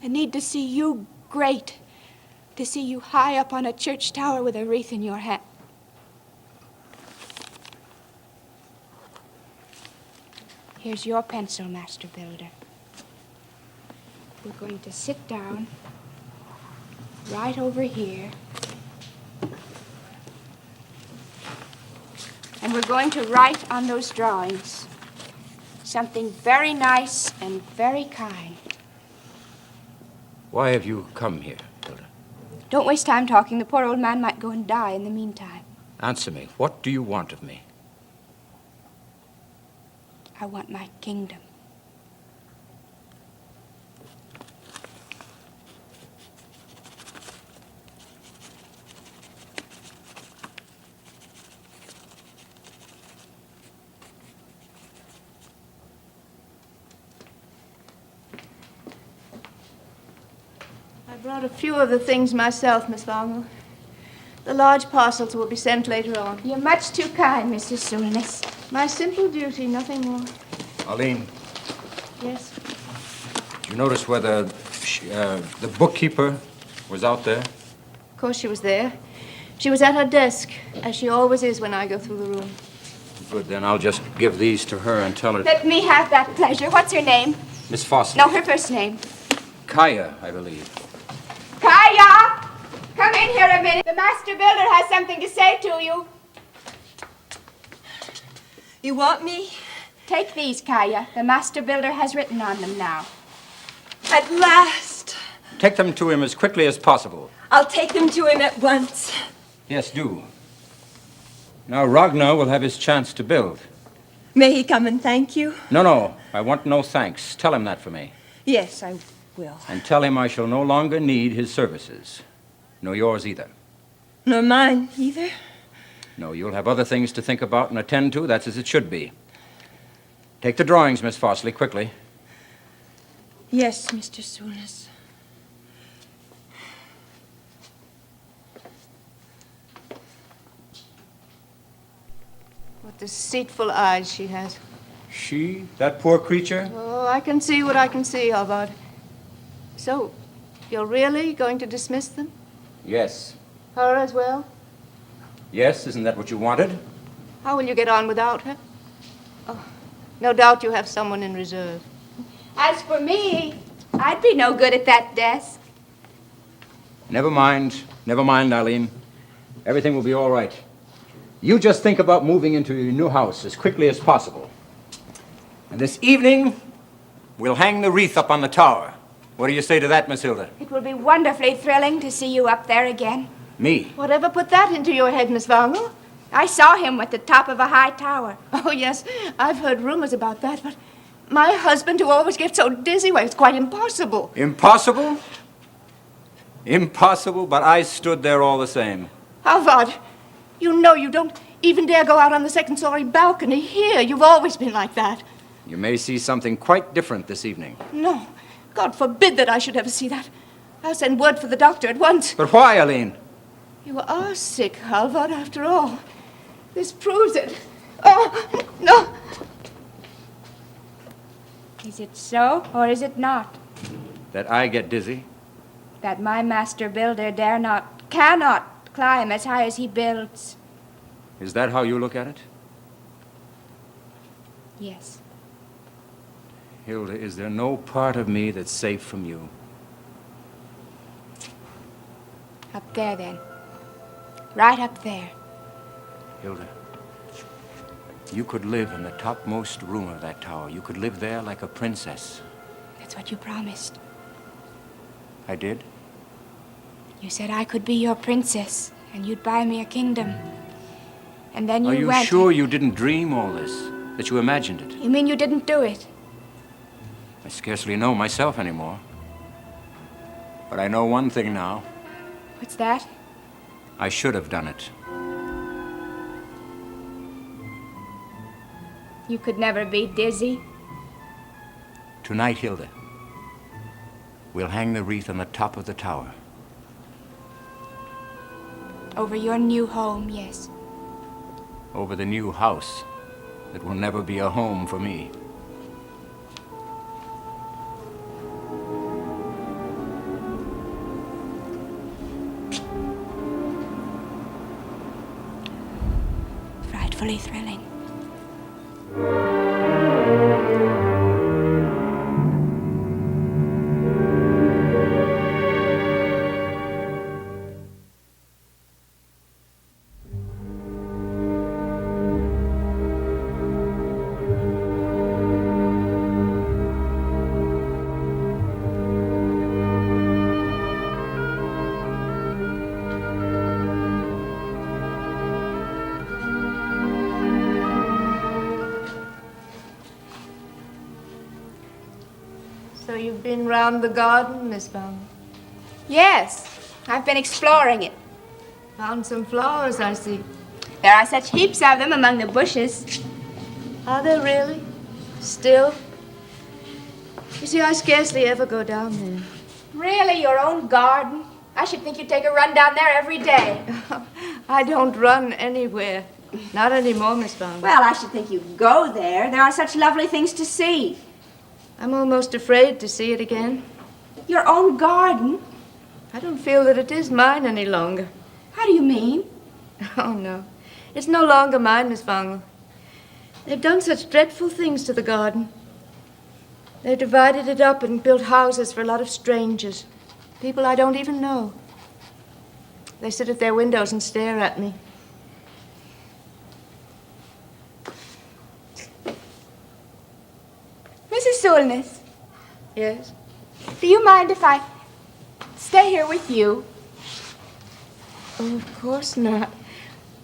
I need to see you great. To see you high up on a church tower with a wreath in your hand. Here's your pencil, Master Builder. We're going to sit down right over here. And we're going to write on those drawings something very nice and very kind. Why have you come here, Hilda? Don't waste time talking. The poor old man might go and die in the meantime. Answer me. What do you want of me? I want my kingdom. I brought a few of the things myself, Miss Farnwell. The large parcels will be sent later on. You're much too kind, Mrs. Soulness. My simple duty, nothing more. Arlene, Yes? did you notice whether the bookkeeper was out there? Of course she was there. She was at her desk, as she always is when I go through the room. Good, then I'll just give these to her and tell her. Let me have that pleasure. What's her name? Miss Foster. No, her first name. Kaya, I believe. Kaya! Come in here a minute. The Master Builder has something to say to you. You want me? Take these, Kaya. The Master Builder has written on them now. At last. Take them to him as quickly as possible. I'll take them to him at once. Yes, do. Now Ragnar will have his chance to build. May he come and thank you? No, I want no thanks. Tell him that for me. Yes, I will. And tell him I shall no longer need his services. Nor yours either. Nor mine either. No, you'll have other things to think about and attend to. That's as it should be. Take the drawings, Miss Fossley, quickly. Yes, Mr. Soulness. What deceitful eyes she has. She? That poor creature? Oh, I can see what I can see, Halvard. So, you're really going to dismiss them? Yes. Her as well? Yes, isn't that what you wanted? How will you get on without her? Oh, no doubt you have someone in reserve. As for me, I'd be no good at that desk. Never mind, Eileen. Everything will be all right. You just think about moving into your new house as quickly as possible. And this evening, we'll hang the wreath up on the tower. What do you say to that, Miss Hilda? It will be wonderfully thrilling to see you up there again. Me? Whatever put that into your head, Miss Farnwell? I saw him at the top of a high tower. Oh, yes, I've heard rumors about that, but my husband, who always gets so dizzy, well, it's quite impossible. Impossible? Impossible, but I stood there all the same. Halvard, you know you don't even dare go out on the second-story balcony here. You've always been like that. You may see something quite different this evening. No, God forbid that I should ever see that. I'll send word for the doctor at once. But why, Eileen? You are sick, Halvard, after all. This proves it. Oh, no. Is it so, or is it not? That I get dizzy? That my Master Builder cannot climb as high as he builds? Is that how you look at it? Yes. Hilda, is there no part of me that's safe from you? Up there, then. Right up there. Hilda, you could live in the topmost room of that tower. You could live there like a princess. That's what you promised. I did? You said I could be your princess, and you'd buy me a kingdom. And then you Are you went... sure you didn't dream all this? That you imagined it? You mean you didn't do it? I scarcely know myself anymore. But I know one thing now. What's that? I should have done it. You could never be dizzy. Tonight, Hilda, we'll hang the wreath on the top of the tower. Over your new home, yes. Over the new house that will never be a home for me. Frightfully thrilling. So you've been round the garden, Miss Bungle? Yes, I've been exploring it. Found some flowers, I see. There are such heaps of them among the bushes. Are there really? Still? You see, I scarcely ever go down there. Really, your own garden? I should think you'd take a run down there every day. I don't run anywhere. Not anymore, Miss Bungle. Well, I should think you'd go there. There are such lovely things to see. I'm almost afraid to see it again. Your own garden? I don't feel that it is mine any longer. How do you mean? Oh, no. It's no longer mine, Miss Bungle. They've done such dreadful things to the garden. They've divided it up and built houses for a lot of strangers. People I don't even know. They sit at their windows and stare at me. Mrs. Soulness, Yes? do you mind if I stay here with you? Oh, of course not.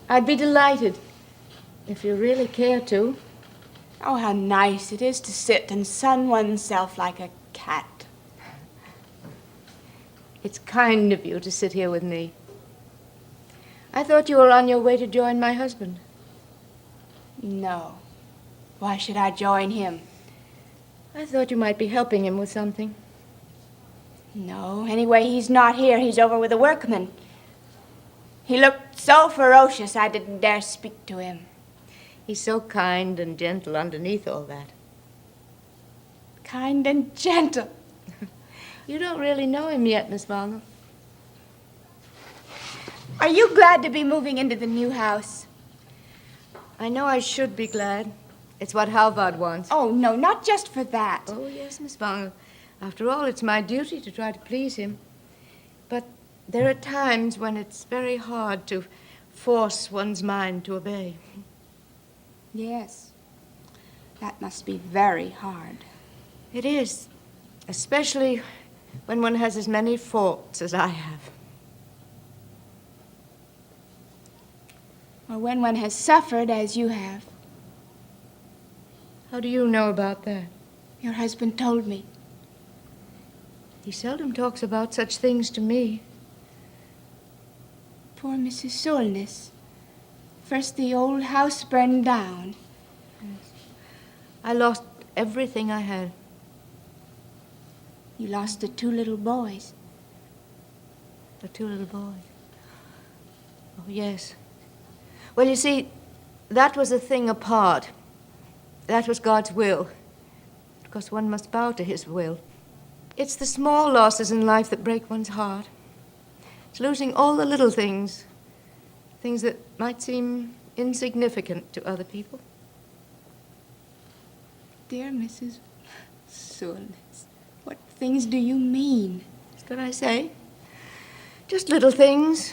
I'd be delighted, if you really care to. Oh, how nice it is to sit and sun oneself like a cat. It's kind of you to sit here with me. I thought you were on your way to join my husband. No. Why should I join him? I thought you might be helping him with something. No. Anyway, he's not here. He's over with the workmen. He looked so ferocious I didn't dare speak to him. He's so kind and gentle underneath all that. Kind and gentle. You don't really know him yet, Miss Bungle. Are you glad to be moving into the new house? I know I should be glad. It's what Halvard wants. Oh, no, not just for that. Oh, yes, Miss Bungle. After all, it's my duty to try to please him. But there are times when it's very hard to force one's mind to obey. Yes. That must be very hard. It is, especially when one has as many faults as I have. Or when one has suffered as you have. How do you know about that? Your husband told me. He seldom talks about such things to me. Poor Mrs. Soulness. First the old house burned down. I lost everything I had. You lost the 2 little boys. The 2 little boys. Oh, yes. Well, you see, that was a thing apart. That was God's will. Of course, one must bow to his will. It's the small losses in life that break one's heart. It's losing all the little things, things that might seem insignificant to other people. Dear Mrs. Soulness, what things do you mean? What did I say? Just little things.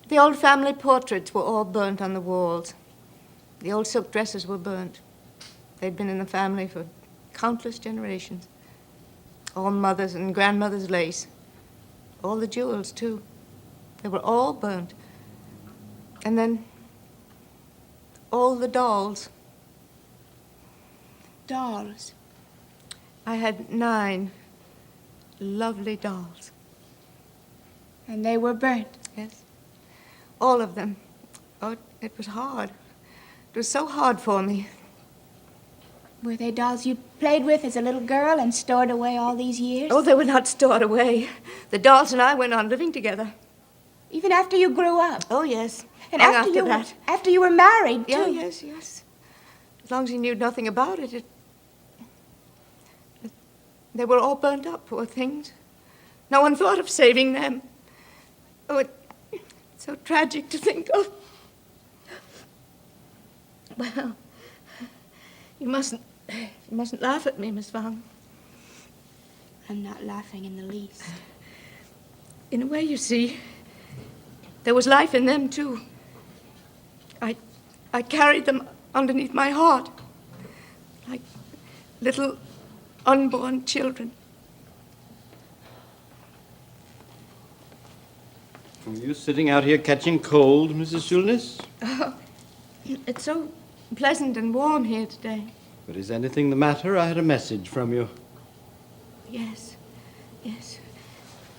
The old family portraits were all burnt on the walls. The old silk dresses were burnt. They'd been in the family for countless generations. All mother's and grandmother's lace. All the jewels, too. They were all burnt. And then all the dolls. Dolls. I had 9 lovely dolls. And they were burnt. Yes. All of them. Oh, it was hard. It was so hard for me. Were they dolls you played with as a little girl and stored away all these years? Oh, they were not stored away. The dolls and I went on living together. Even after you grew up? Oh, yes. And Long after that. After you were married, too? Yeah, yes, yes. As long as he knew nothing about it, they were all burnt up, poor things. No one thought of saving them. Oh, it's so tragic to think of. Well, you mustn't laugh at me, Miss Vang. I'm not laughing in the least. In a way, you see, there was life in them, too. I carried them underneath my heart, like little unborn children. Are you sitting out here catching cold, Mrs. Schulness? Oh, it's so pleasant and warm here today. But is anything the matter? I had a message from you. Yes, yes.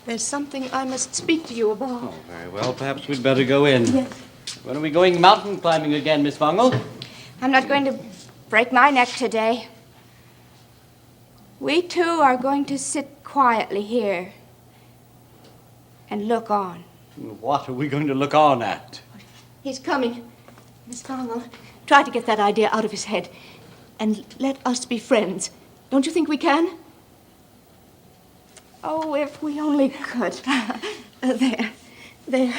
There's something I must speak to you about. Oh, very well. Perhaps we'd better go in. Yes. When are we going mountain climbing again, Miss Vangel? I'm not going to break my neck today. We two are going to sit quietly here and look on. What are we going to look on at? He's coming. Miss Vangel, try to get that idea out of his head. And let us be friends. Don't you think we can? Oh, if we only could. There.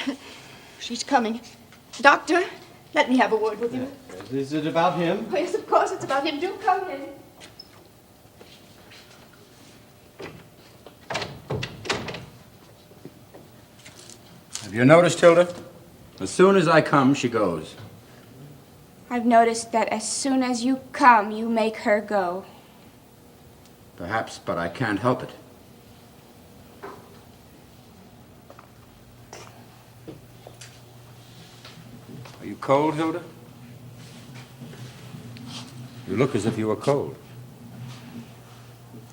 She's coming. Doctor, let me have a word with you. Is it about him? Oh, yes, of course it's about him. Do come in. Have you noticed, Hilda? As soon as I come, she goes. I've noticed that as soon as you come, you make her go. Perhaps, but I can't help it. Are you cold, Hilda? You look as if you were cold.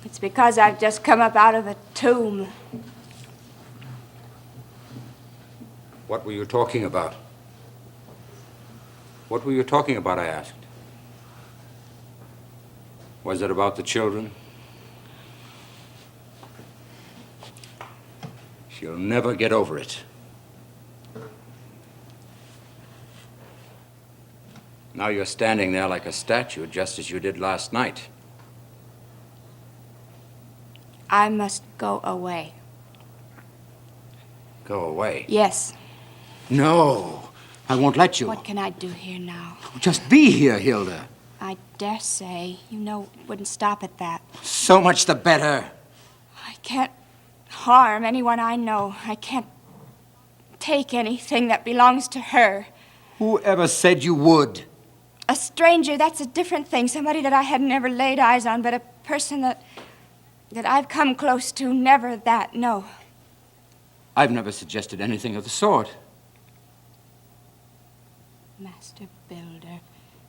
It's because I've just come up out of a tomb. What were you talking about? What were you talking about, I asked. Was it about the children? She'll never get over it. Now you're standing there like a statue, just as you did last night. I must go away. Go away. Yes. No, I won't let you. What can I do here now? Just be here, Hilda. I dare say. You know, it wouldn't stop at that. So much the better. I can't harm anyone I know. I can't take anything that belongs to her. Whoever said you would? A stranger, that's a different thing. Somebody that I had never laid eyes on, but a person that I've come close to, never that, no. I've never suggested anything of the sort. Master Builder,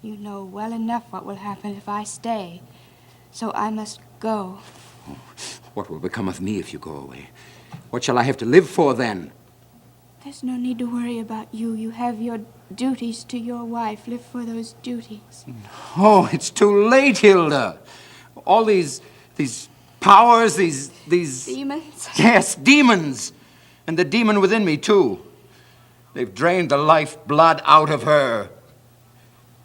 you know well enough what will happen if I stay. So I must go. Oh, what will become of me if you go away? What shall I have to live for then? There's no need to worry about you. You have your duties to your wife. Live for those duties. Oh, it's too late, Hilda. All these powers, these... Demons? Yes, demons. And the demon within me, too. They've drained the life blood out of her.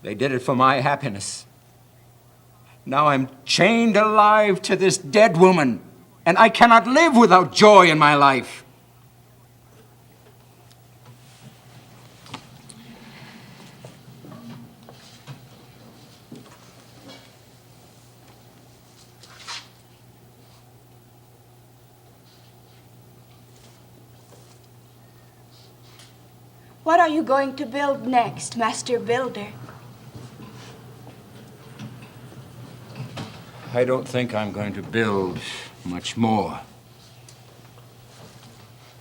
They did it for my happiness. Now I'm chained alive to this dead woman, and I cannot live without joy in my life. What are you going to build next, Master Builder? I don't think I'm going to build much more.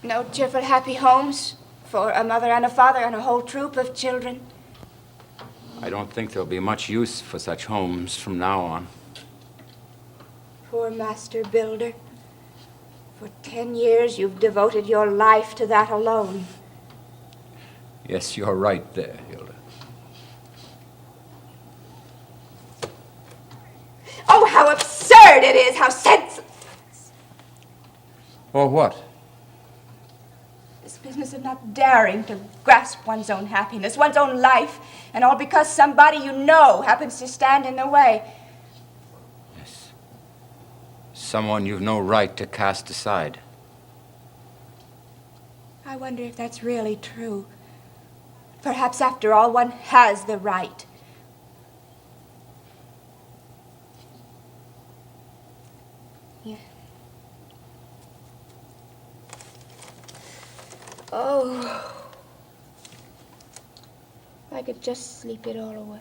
No cheerful, happy homes for a mother and a father and a whole troop of children? I don't think there'll be much use for such homes from now on. Poor Master Builder. For 10 years, you've devoted your life to that alone. Yes, you're right there, Hilda. Oh, how absurd it is! How senseless! Or what? This business of not daring to grasp one's own happiness, one's own life, and all because somebody you know happens to stand in the way. Yes. Someone you've no right to cast aside. I wonder if that's really true. Perhaps, after all, one has the right. Yeah. Oh. If I could just sleep it all away.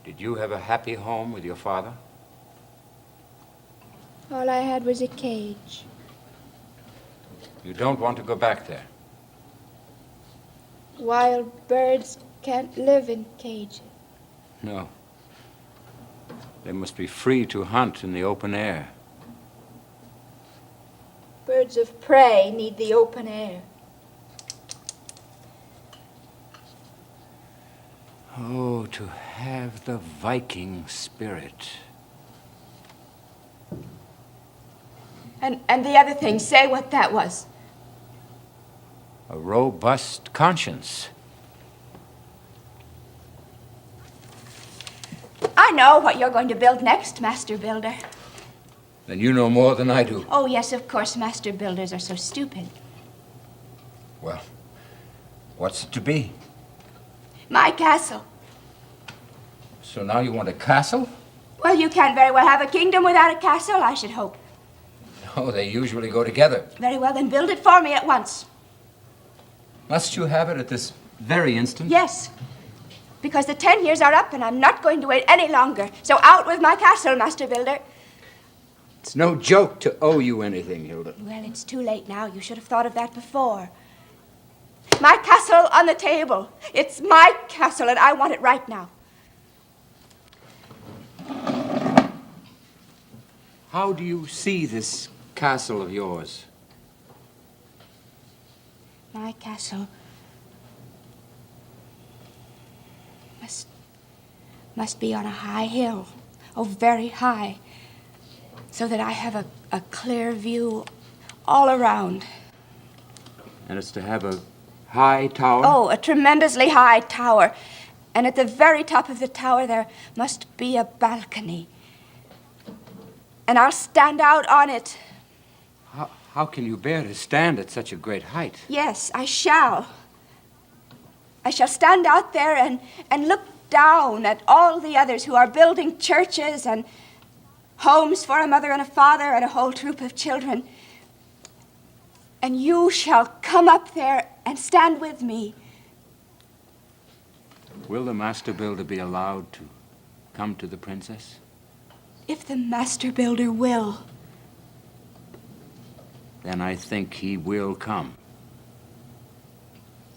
Did you have a happy home with your father? All I had was a cage. You don't want to go back there? Wild birds can't live in cages. No. They must be free to hunt in the open air. Birds of prey need the open air. Oh, to have the Viking spirit. And the other thing, say what that was. A robust conscience. I know what you're going to build next, Master Builder. Then you know more than I do. Oh, yes, of course, Master Builders are so stupid. Well, what's it to be? My castle. So now you want a castle? Well, you can't very well have a kingdom without a castle, I should hope. No, they usually go together. Very well, then build it for me at once. Must you have it at this very instant? Yes, because the 10 years are up and I'm not going to wait any longer. So out with my castle, Master Builder. It's no joke to owe you anything, Hilda. Well, it's too late now. You should have thought of that before. My castle on the table. It's my castle and I want it right now. How do you see this castle of yours? My castle must be on a high hill. Oh, very high. So that I have a clear view all around. And it's to have a high tower? Oh, a tremendously high tower. And at the very top of the tower there must be a balcony. And I'll stand out on it. How can you bear to stand at such a great height? Yes, I shall. I shall stand out there and look down at all the others who are building churches and homes for a mother and a father and a whole troop of children. And you shall come up there and stand with me. Will the Master Builder be allowed to come to the princess? If the Master Builder will. Then I think he will come.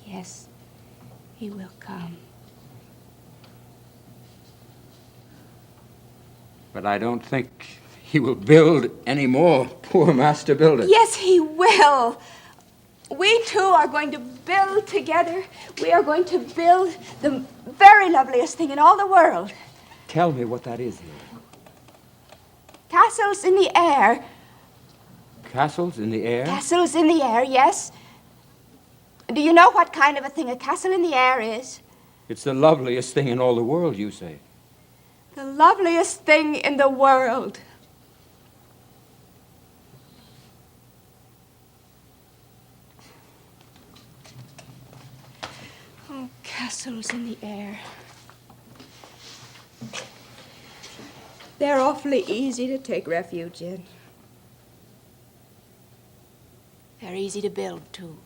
Yes, he will come. But I don't think he will build any more, poor Master Builder. Yes, he will. We two are going to build together. We are going to build the very loveliest thing in all the world. Tell me what that is, Hilda. Castles in the air. Castles in the air? Castles in the air, yes. Do you know what kind of a thing a castle in the air is? It's the loveliest thing in all the world, you say. The loveliest thing in the world. Oh, castles in the air. They're awfully easy to take refuge in. They're easy to build, too.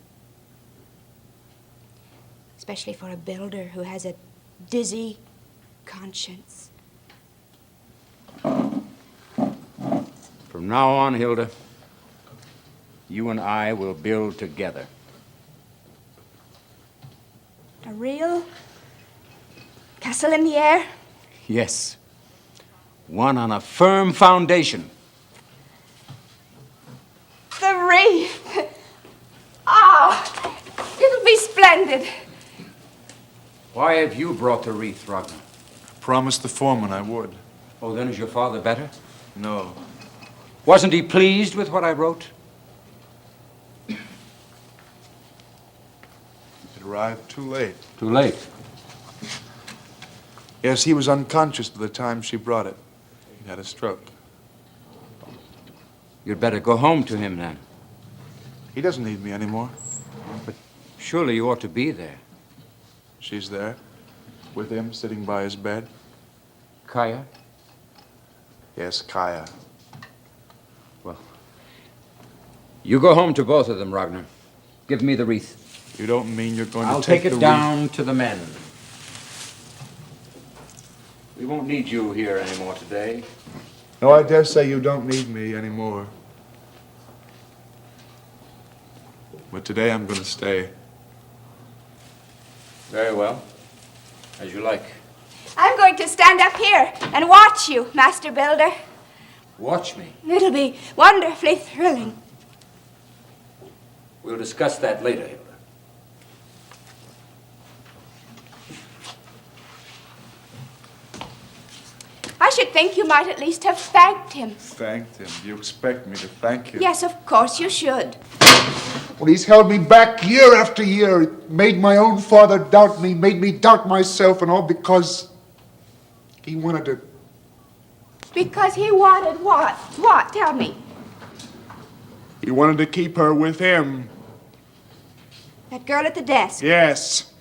especially for a builder who has a dizzy conscience. From now on, Hilda, you and I will build together. A real castle in the air? Yes. One on a firm foundation. The wreath! Ah, it'll be splendid. Why have you brought the wreath, Ragnar? I promised the foreman I would. Oh, then is your father better? No. Wasn't he pleased with what I wrote? It arrived too late. Too late. Yes, he was unconscious by the time she brought it. He had a stroke. You'd better go home to him then. He doesn't need me anymore. But surely you ought to be there. She's there, with him, sitting by his bed. Kaya? Yes, Kaya. Well, you go home to both of them, Ragnar. Give me the wreath. You don't mean you're going I'll to take take the it down to the men. We won't need you here anymore today. No, I dare say you don't need me anymore. But today I'm going to stay. Very well. As you like. I'm going to stand up here and watch you, Master Builder. Watch me. It'll be wonderfully thrilling. We'll discuss that later, Hilda. I should think you might at least have thanked him. Thanked him. You expect me to thank him? Yes, of course you should. Well, he's held me back year after year. It made my own father doubt me, made me doubt myself, and all because he wanted to. Because he wanted what? What? Tell me. He wanted to keep her with him. That girl at the desk. Yes.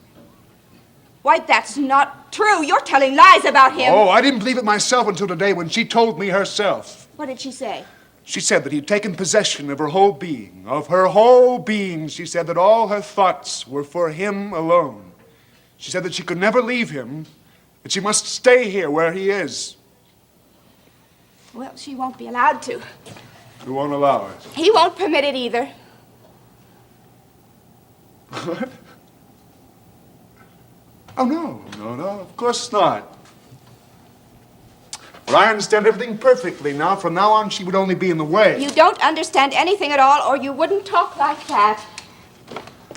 Why, that's not true. You're telling lies about him. Oh, I didn't believe it myself until today when she told me herself. What did she say? She said that he'd taken possession of her whole being. Of her whole being. She said that all her thoughts were for him alone. She said that she could never leave him, that she must stay here where he is. Well, she won't be allowed to. Who won't allow her? He won't permit it either. What? Oh, no, of course not. But I understand everything perfectly now. From now on, she would only be in the way. You don't understand anything at all, or you wouldn't talk like that.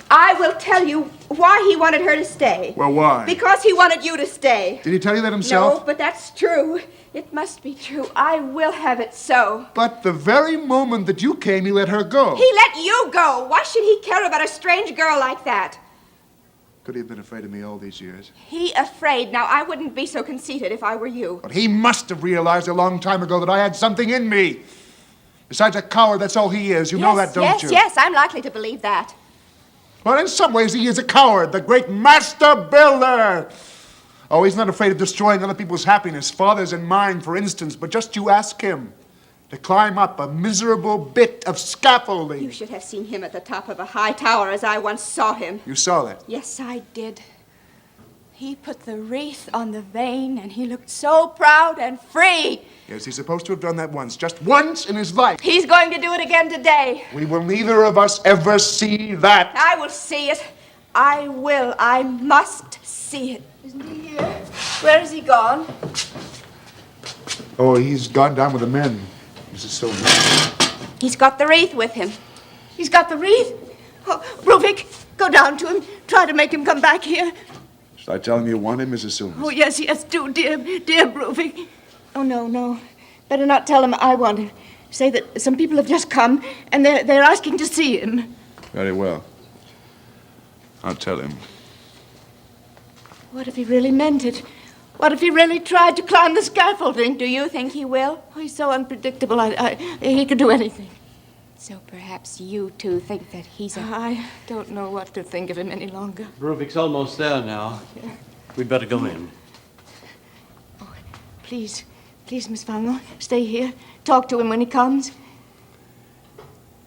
I will tell you why he wanted her to stay. Well, why? Because he wanted you to stay. Did he tell you that himself? No, but that's true. It must be true. I will have it so. But the very moment that you came, he let her go. He let you go. Why should he care about a strange girl like that? Could he have been afraid of me all these years? He afraid. Now, I wouldn't be so conceited if I were you. But he must have realized a long time ago that I had something in me. Besides a coward, that's all he is. You know that, don't you? Yes, I'm likely to believe that. Well, in some ways, he is a coward, the great master builder. Oh, he's not afraid of destroying other people's happiness, father's and mine, for instance, but just you ask him to climb up a miserable bit of scaffolding. You should have seen him at the top of a high tower as I once saw him. You saw that? Yes, I did. He put the wreath on the vane, and he looked so proud and free. Yes, he's supposed to have done that once, just once in his life. He's going to do it again today. We will neither of us ever see that. I will see it. I will. I must see it. Isn't he here? Where has he gone? Oh, he's gone down with the men, Mrs. Silver. He's got the wreath with him. He's got the wreath? Oh, Ruvik, go down to him. Try to make him come back here. Should I tell him you want him, Mrs. Silver? Oh, yes, do, dear Ruvik. Oh, no. Better not tell him I want him. Say that some people have just come, and they're asking to see him. Very well. I'll tell him. What if he really meant it? What if he really tried to climb the scaffolding? Do you think he will? Oh, he's so unpredictable. He could do anything. So perhaps you two think that he's a... I don't know what to think of him any longer. Ruvik's almost there now. We'd better go in. Oh, please, Miss Fango, stay here. Talk to him when he comes.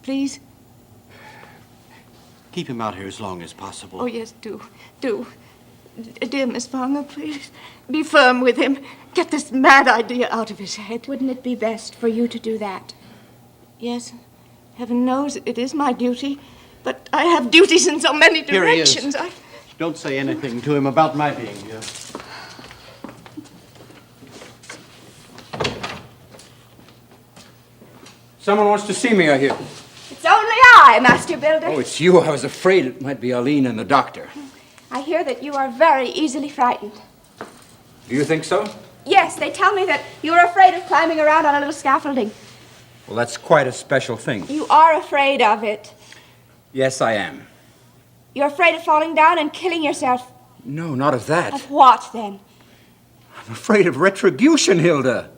Please. Keep him out here as long as possible. Oh, yes, do. Dear Miss Farmer, please, be firm with him. Get this mad idea out of his head. Wouldn't it be best for you to do that? Yes, heaven knows it is my duty, but I have duties in so many directions. Here he is. Don't say anything to him about my being here. Someone wants to see me, I hear. It's only I, Master Builder. Oh, it's you. I was afraid it might be Aline and the doctor. I hear that you are very easily frightened. Do you think so? Yes, they tell me that you're afraid of climbing around on a little scaffolding. Well, that's quite a special thing. You are afraid of it. Yes, I am. You're afraid of falling down and killing yourself. No, not of that. Of what, then? I'm afraid of retribution, Hilda.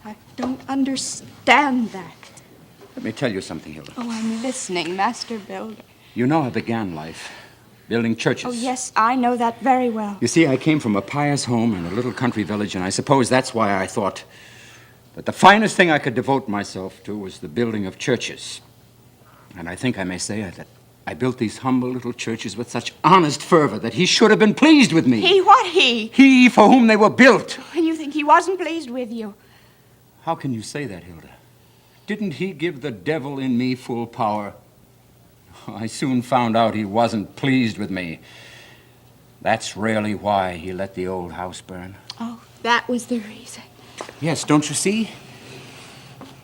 I don't understand that. Let me tell you something, Hilda. Oh, I'm listening, Master Builder. You know I began life building churches. Oh, yes, I know that very well. You see, I came from a pious home in a little country village, and I suppose that's why I thought that the finest thing I could devote myself to was the building of churches. And I think I may say that I built these humble little churches with such honest fervor that he should have been pleased with me. He? What he? He for whom they were built. And you think he wasn't pleased with you? How can you say that, Hilda? Didn't he give the devil in me full power? I soon found out he wasn't pleased with me. That's really why he let the old house burn. Oh, that was the reason. Yes, don't you see?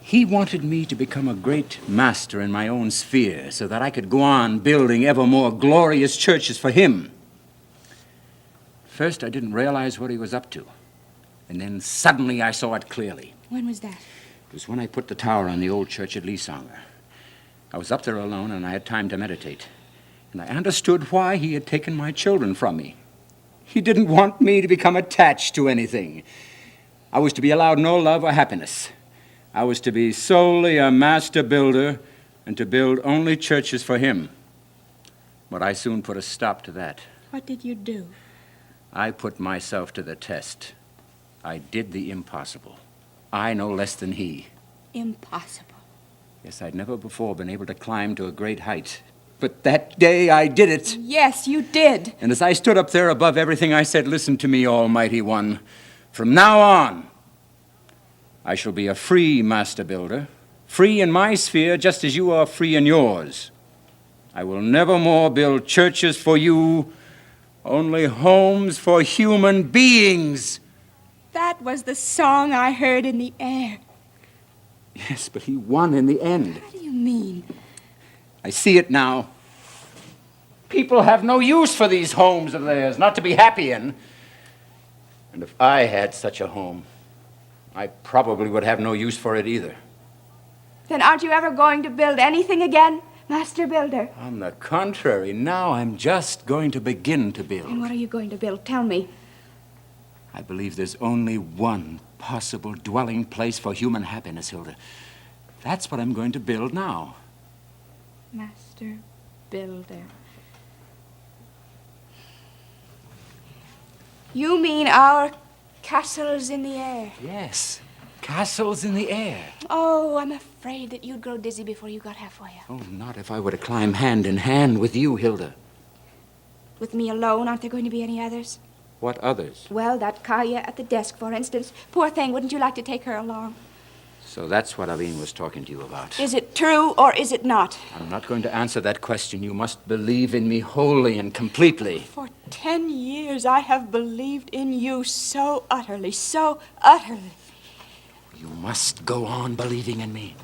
He wanted me to become a great master in my own sphere so that I could go on building ever more glorious churches for him. First, I didn't realize what he was up to. And then suddenly I saw it clearly. When was that? It was when I put the tower on the old church at Lysanger. I was up there alone, and I had time to meditate. And I understood why he had taken my children from me. He didn't want me to become attached to anything. I was to be allowed no love or happiness. I was to be solely a master builder and to build only churches for him. But I soon put a stop to that. What did you do? I put myself to the test. I did the impossible. I no less than he. Impossible. Yes, I'd never before been able to climb to a great height. But that day I did it. Yes, you did. And as I stood up there above everything, I said, "Listen to me, Almighty One. From now on, I shall be a free master builder, free in my sphere just as you are free in yours. I will never more build churches for you, only homes for human beings." That was the song I heard in the air. Yes, but he won in the end. What do you mean? I see it now. People have no use for these homes of theirs, not to be happy in. And if I had such a home, I probably would have no use for it either. Then aren't you ever going to build anything again, Master Builder? On the contrary, now I'm just going to begin to build. And what are you going to build? Tell me. I believe there's only one possible dwelling place for human happiness, Hilda. That's what I'm going to build now. Master Builder. You mean our castles in the air? Yes, castles in the air. Oh, I'm afraid that you'd grow dizzy before you got halfway up. Oh, not if I were to climb hand in hand with you, Hilda. With me alone, aren't there going to be any others? What others? Well, that Kaya at the desk, for instance. Poor thing, wouldn't you like to take her along? So that's what Aline was talking to you about. Is it true or is it not? I'm not going to answer that question. You must believe in me wholly and completely. For 10 years I have believed in you so utterly, so utterly. You must go on believing in me.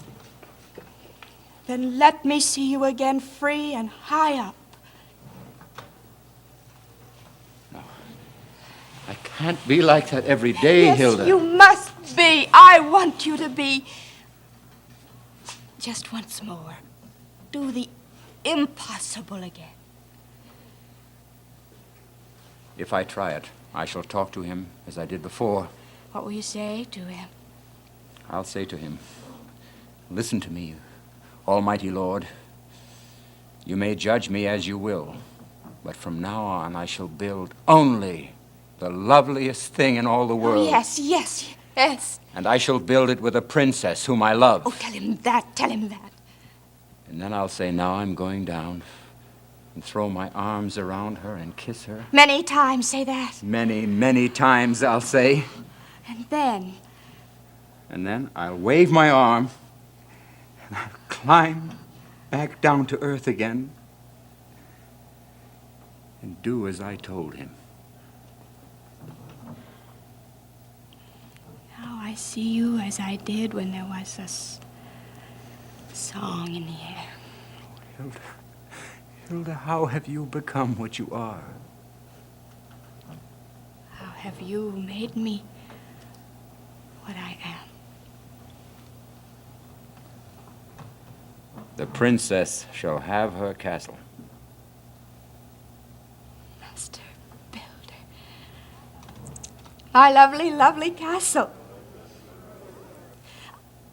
Then let me see you again free and high up. I can't be like that every day, Yes, Hilda. you must be. I want you to be. Just once more. Do the impossible again. If I try it, I shall talk to him as I did before. What will you say to him? I'll say to him, "Listen to me, Almighty Lord. You may judge me as you will, but from now on I shall build only the loveliest thing in all the world. Oh, yes, yes, yes. And I shall build it with a princess whom I love. Oh, tell him that, tell him that. And then I'll say, now I'm going down, and throw my arms around her and kiss her. Many times say that. Many, many times I'll say. And then? And then I'll wave my arm, and I'll climb back down to earth again and do as I told him. Now I see you as I did when there was a song in the air. Hilda, Hilda, how have you become what you are? How have you made me what I am? The princess shall have her castle. Master Builder. My lovely, lovely castle.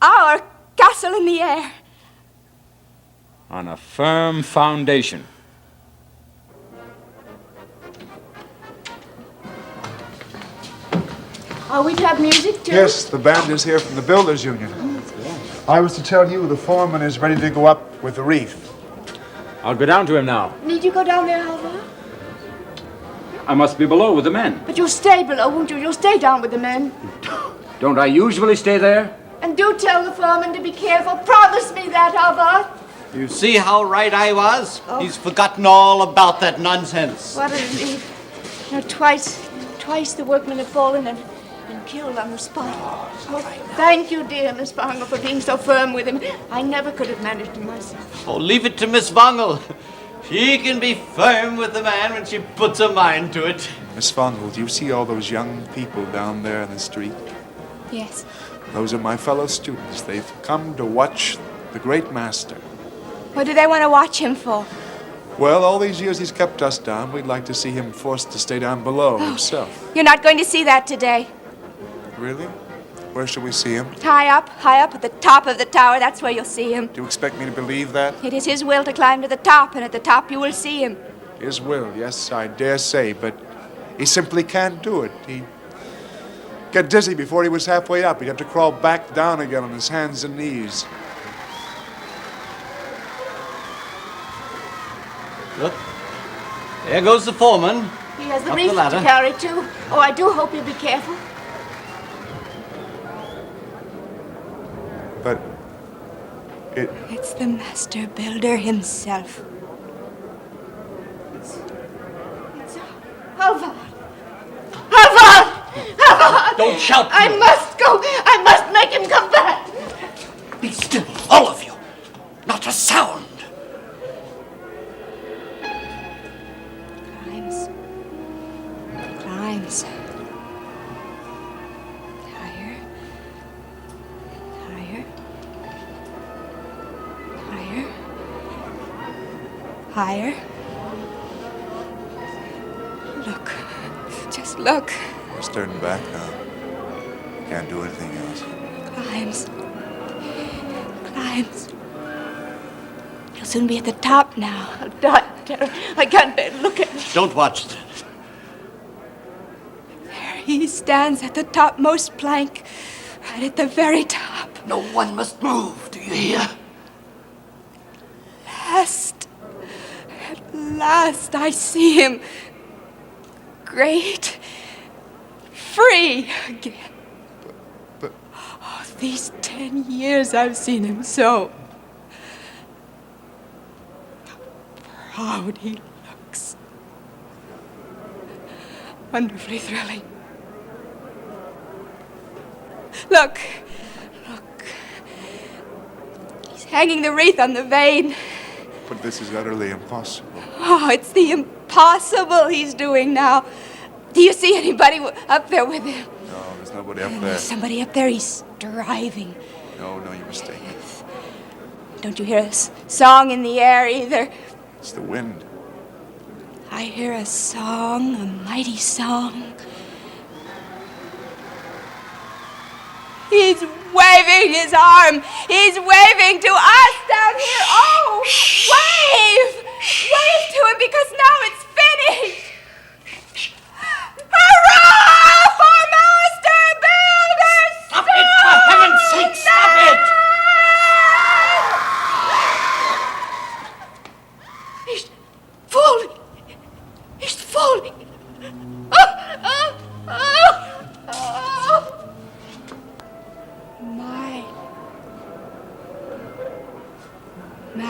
Our castle in the air. On a firm foundation. Are we to have music, too? Yes, the band is here from the Builders Union. I was to tell you the foreman is ready to go up with the wreath. I'll go down to him now. Need you go down there, Halvard? I must be below with the men. But you'll stay below, won't you? You'll stay down with the men. Don't I usually stay there? And do tell the foreman to be careful. Promise me that, Halvard. You see how right I was? He's forgotten all about that nonsense. What a relief. You know, twice the workmen have fallen and killed on the spot. Oh, thank you, dear Miss Wangel, for being so firm with him. I never could have managed it myself. Oh, leave it to Miss Wangel. She can be firm with the man when she puts her mind to it. Miss Vongel, do you see all those young people down there in the street? Yes. Those are my fellow students. They've come to watch the great master. What do they want to watch him for? Well, all these years he's kept us down. We'd like to see him forced to stay down below himself. You're not going to see that today. Really? Where shall we see him? High up at the top of the tower. That's where you'll see him. Do you expect me to believe that? It is his will to climb to the top, and at the top you will see him. His will, yes, I dare say, but he simply can't do it. He'd get dizzy before he was halfway up. He'd have to crawl back down again on his hands and knees. Look, there goes the foreman. He has the Up the wreath to ladder. carry, too. Oh, I do hope you'll be careful. But It's the master builder himself. It's Halvard. Halvard! Halvard! Don't shout. I must go. I must make him come back. Be still, all of you. Not a sound. Climbs. Higher. Higher. Higher. Higher. Look. Just look. he's turning back now. Can't do anything else. Climbs. Climbs. He'll soon be at the top now. I'll die of terror. I can't bear to look at him. Don't watch that. There he stands at the topmost plank, right at the very top. No one must move, do you hear? At last I see him. Great. Free again. But Oh, these 10 years I've seen him so. How proud he looks. Wonderfully thrilling. Look. He's hanging the wreath on the vane. But this is utterly impossible. Oh, it's the impossible he's doing now. Do you see anybody up there with him? No, there's nobody up there. There's somebody up there. He's driving. No, you're mistaken. Don't you hear a song in the air either? It's the wind. I hear a song, a mighty song. He's waving his arm. He's waving to us down here. Oh, wave! Wave to him because now it's finished. Hurrah for Master Builder! Stop it! For heaven's sake, stop it!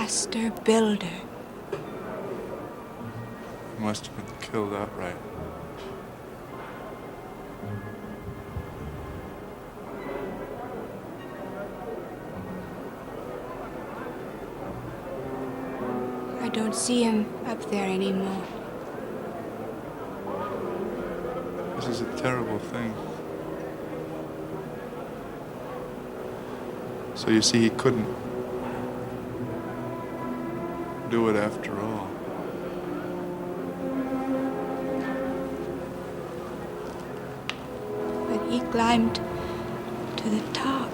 master builder. He must have been killed outright. I don't see him up there anymore. This is a terrible thing. So you see, he couldn't do it after all. But he climbed to the top.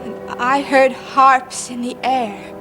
And I heard harps in the air.